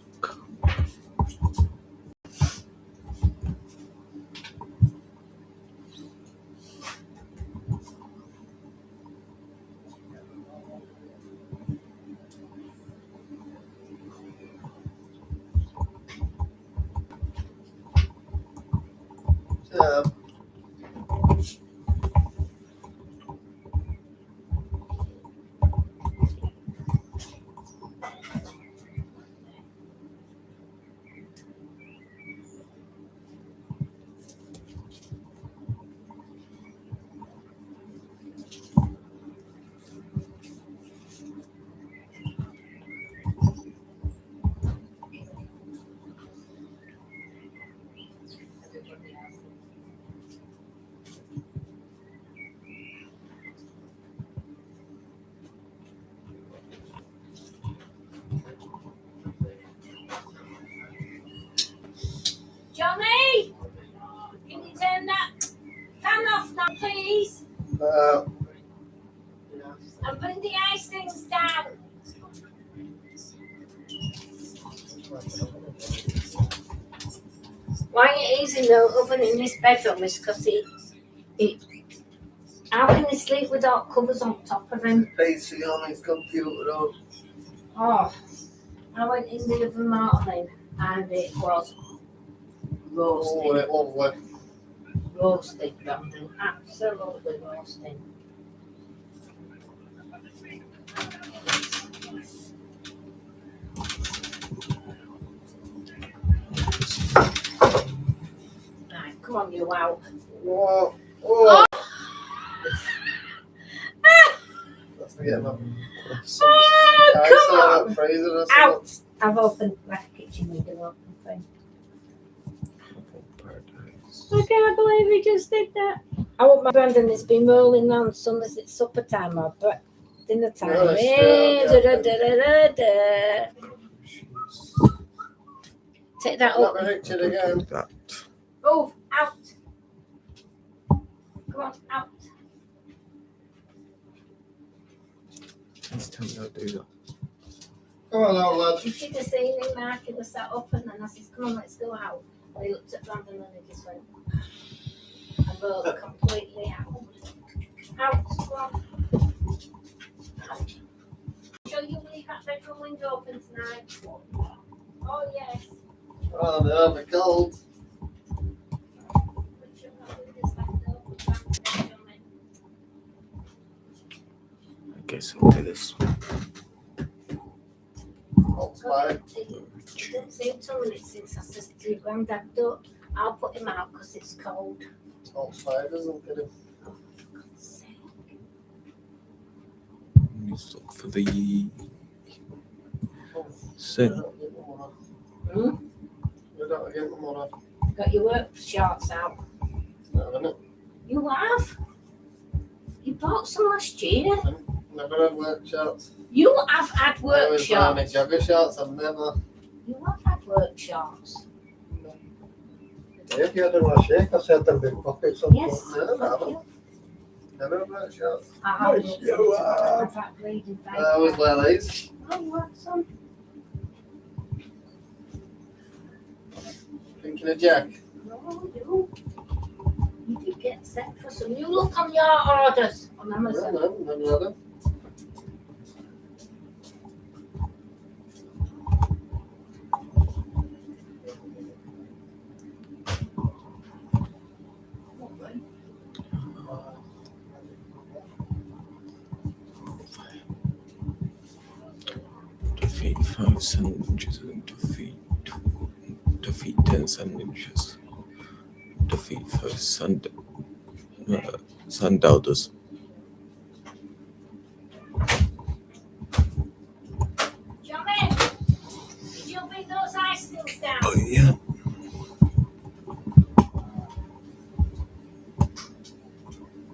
Johnny, can you turn that fan off now, please? And bring the ice things down. Why it is in the oven in this bedroom is because it. How can he sleep without covers on top of him? PC on his computer on. Oh, I went in the other morning and it was roasting. Oh, it lovely. Roasting, Brandon. Absolutely roasting. Right, come on, you out. Whoa. Oh. Oh, come on! Out! I've opened left kitchen window open thing. I can't believe he just did that. I want my Brandon has been rolling around as soon as it's supper time or dinner time. No, Take that Not up. Richard again. Move out. Come on, out. Let's tell me how to do that. Come on now, lad. You should have seen him, Mark. He was sat up and then I said, come on, let's go out. And he looked at Brandon and he just went, and rolled completely out. Out, come on. Out. Sure you leave that bedroom window open tonight? Oh, yes. Oh, no, the cold. I guess I'll do this. He didn't say 2 minutes since I said to your granddad, I'll put him out because it's cold. All spiders will get him. Let's look for the sin. Hmm? We don't get them on. Got your work shorts out. No, You have? You bought some last year? never had work shorts. You have had I work always buy my shorts. jogger shorts. I've never. You have had work shorts. If you had a wash, I said them big pockets on. Yes. No. Never had work shorts. I have. I've had reading I always wear these. Oh, you have some? Thinking of Jack. No, you did get set for some. You look on your orders on Amazon. No, never had them. 5 Sand Ninjas and defeat 10 Sand Ninjas. Defeat 5 Sundowners. Johnny, did you bring those ice stills down? Oh yeah.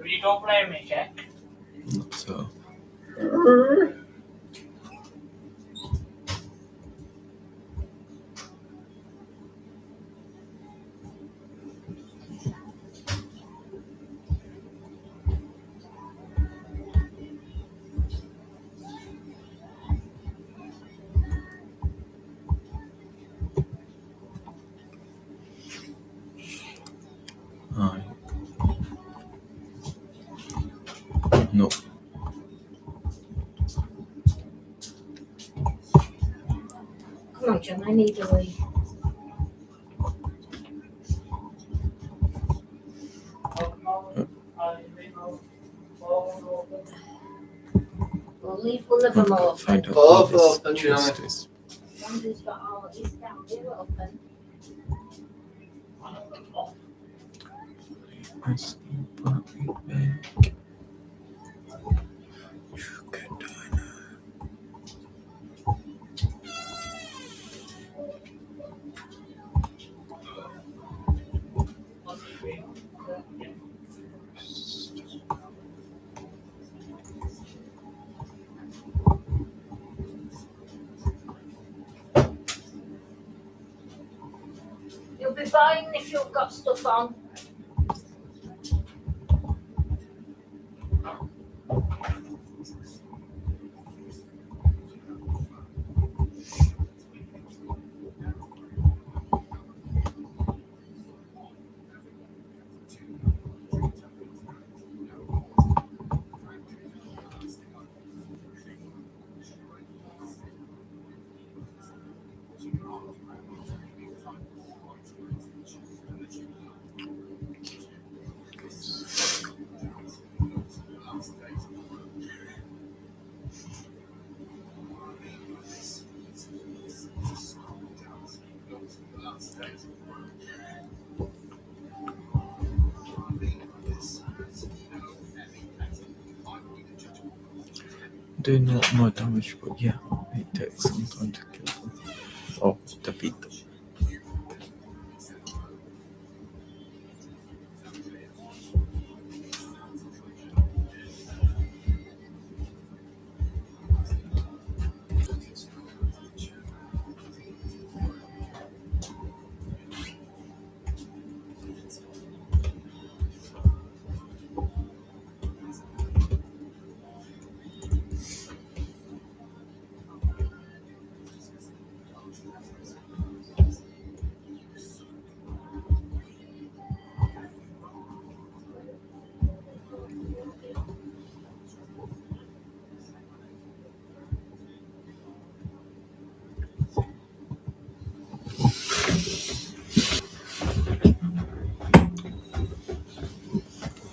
You don't blame me, Jack. So. No. Come on, John, I need a wee. We'll leave one of them open. Both open, Johnny. One who's got all of his down here open. You'll be fine if you've got stuff on. Doing a lot more damage, but yeah, it takes some time to kill them. Or defeat them.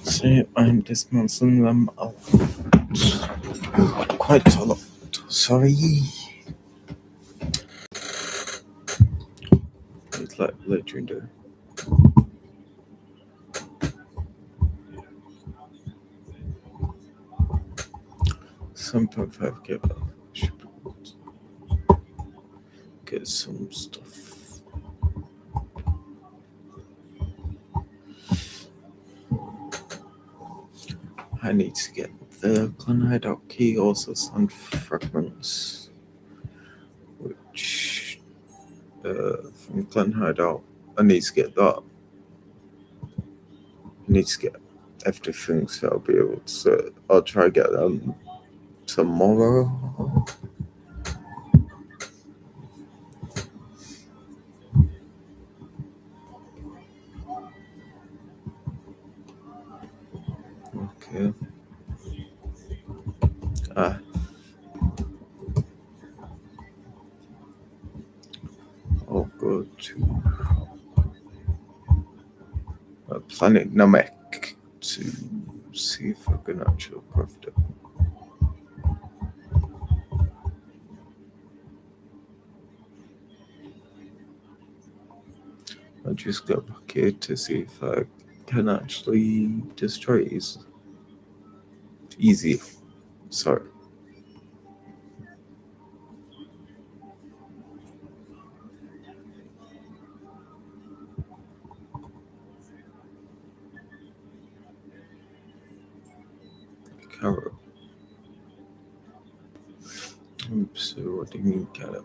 See, I'm dismantling them out quite a lot. Sorry. It's like legendary. Some 0.5 give up. Get some stuff. I need to get the Clan Hideout key, also sand fragments, which from Clan Hideout, I need to get that. I need to get everything, so I'll be able to. I'll try to get them tomorrow. Okay. I'll go to Planet Namek to see if I can actually craft it. I'll just go back here to see if I can actually destroy these. Easy. Sorry. Carrot. Oops, so what do you mean carrot?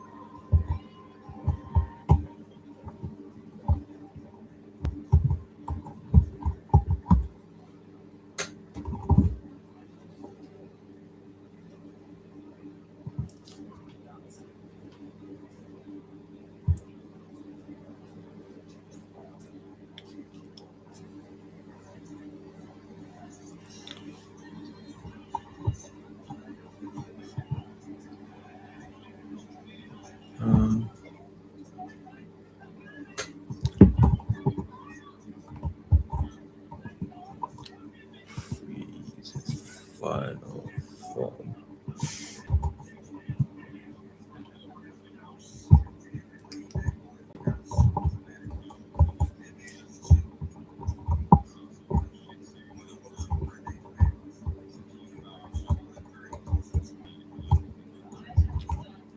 Final form.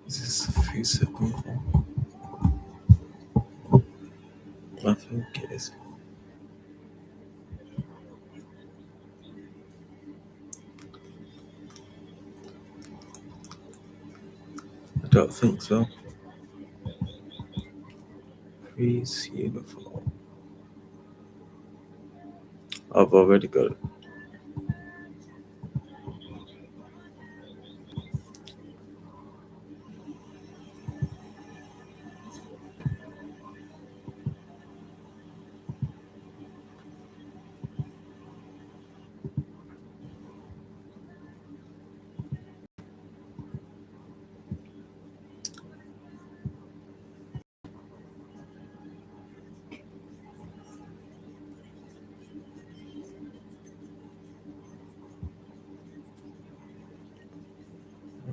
Is this a 3-second form? I think it is. I don't think so. Freeze uniform. I've already got it.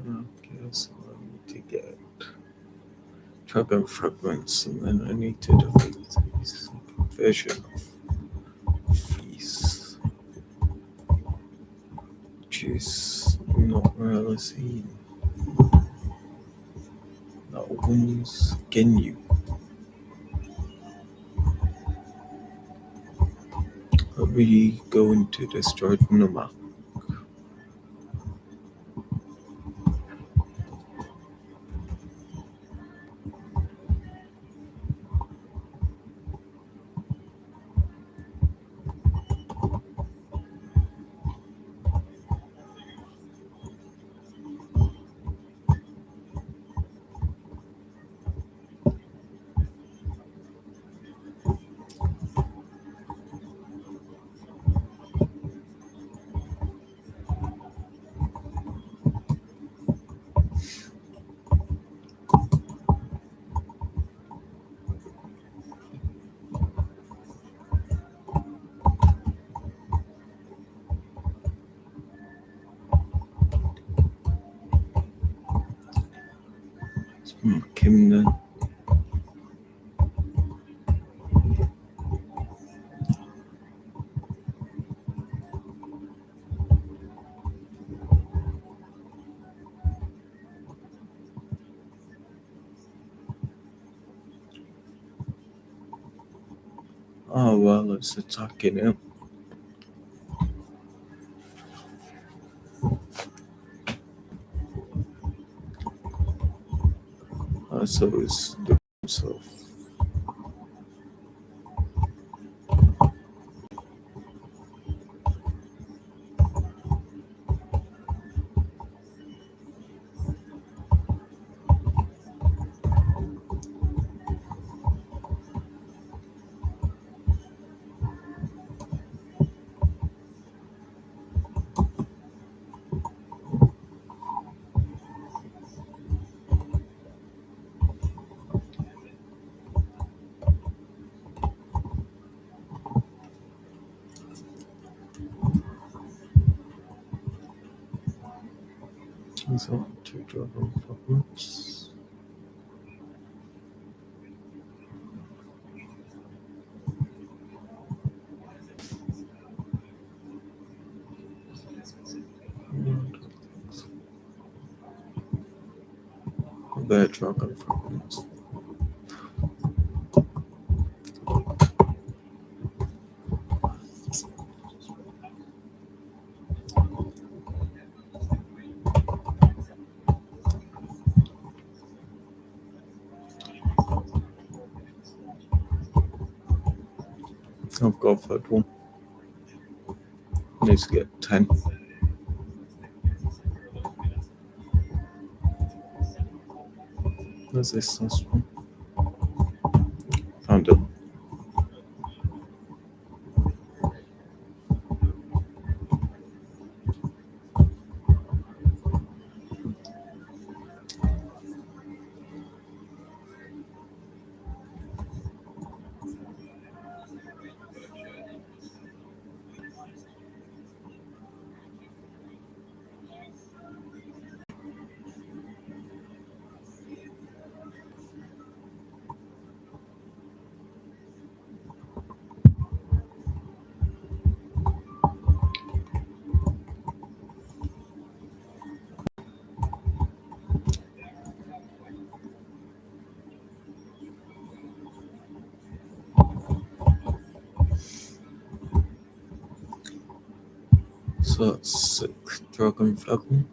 Okay, so I need to get Dragon fragments, and then I need to delete this version of Feast, which is not really seen. That one's Genyu. Let me go into destroy the map. Kimden. Oh well, it's attacking him. So it's the himself. So two dragon fragments. Bear dragon fragments. I've got a third one. Needs to get 10. Where's this last one? Found it. So that's 6 dragon fragment.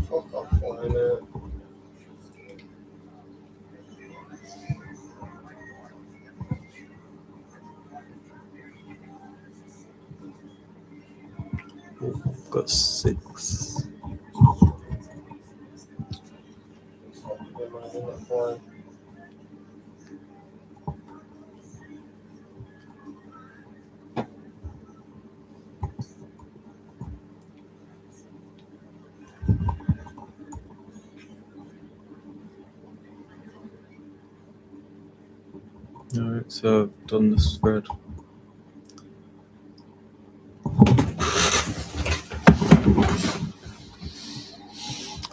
Fuck off, flying out. I've got 6. Alright, so I've done this thread.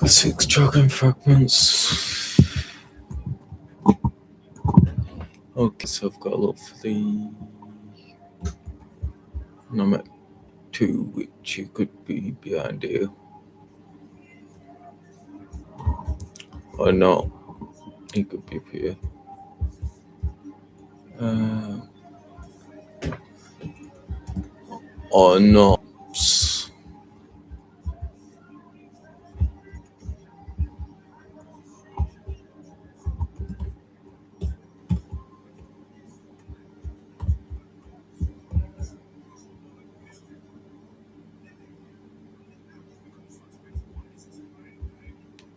Six dragon fragments. Okay, so I've got a lot for the. And I'm at 2, which you could be behind here. Or not. It could be up here. Or not.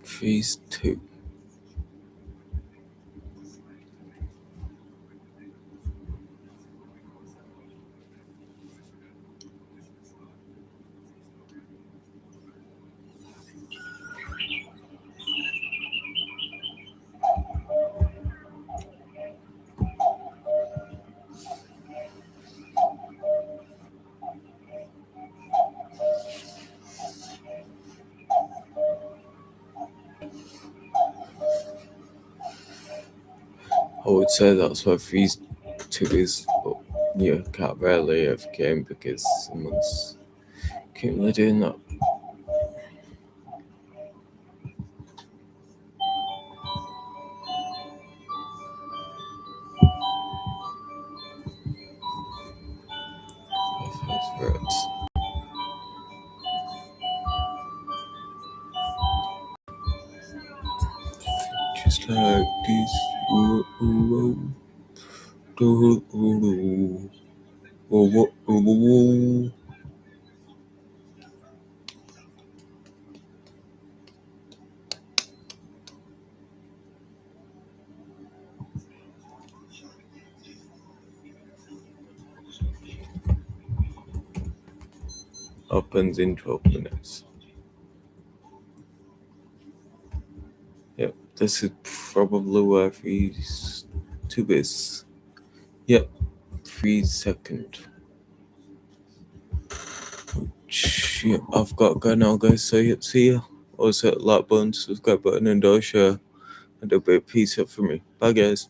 Phase 2. I would say that's where phase 2 is, but you can't really have game because someone's currently doing that. Just like this. Opens in 12 minutes. Yep, this is probably where phase 2 is. Yep, 3 seconds. Which yeah, I've got to go now, guys. So yeah, see ya. Also, like button, subscribe button, and share. And a bit of peace up for me. Bye, guys.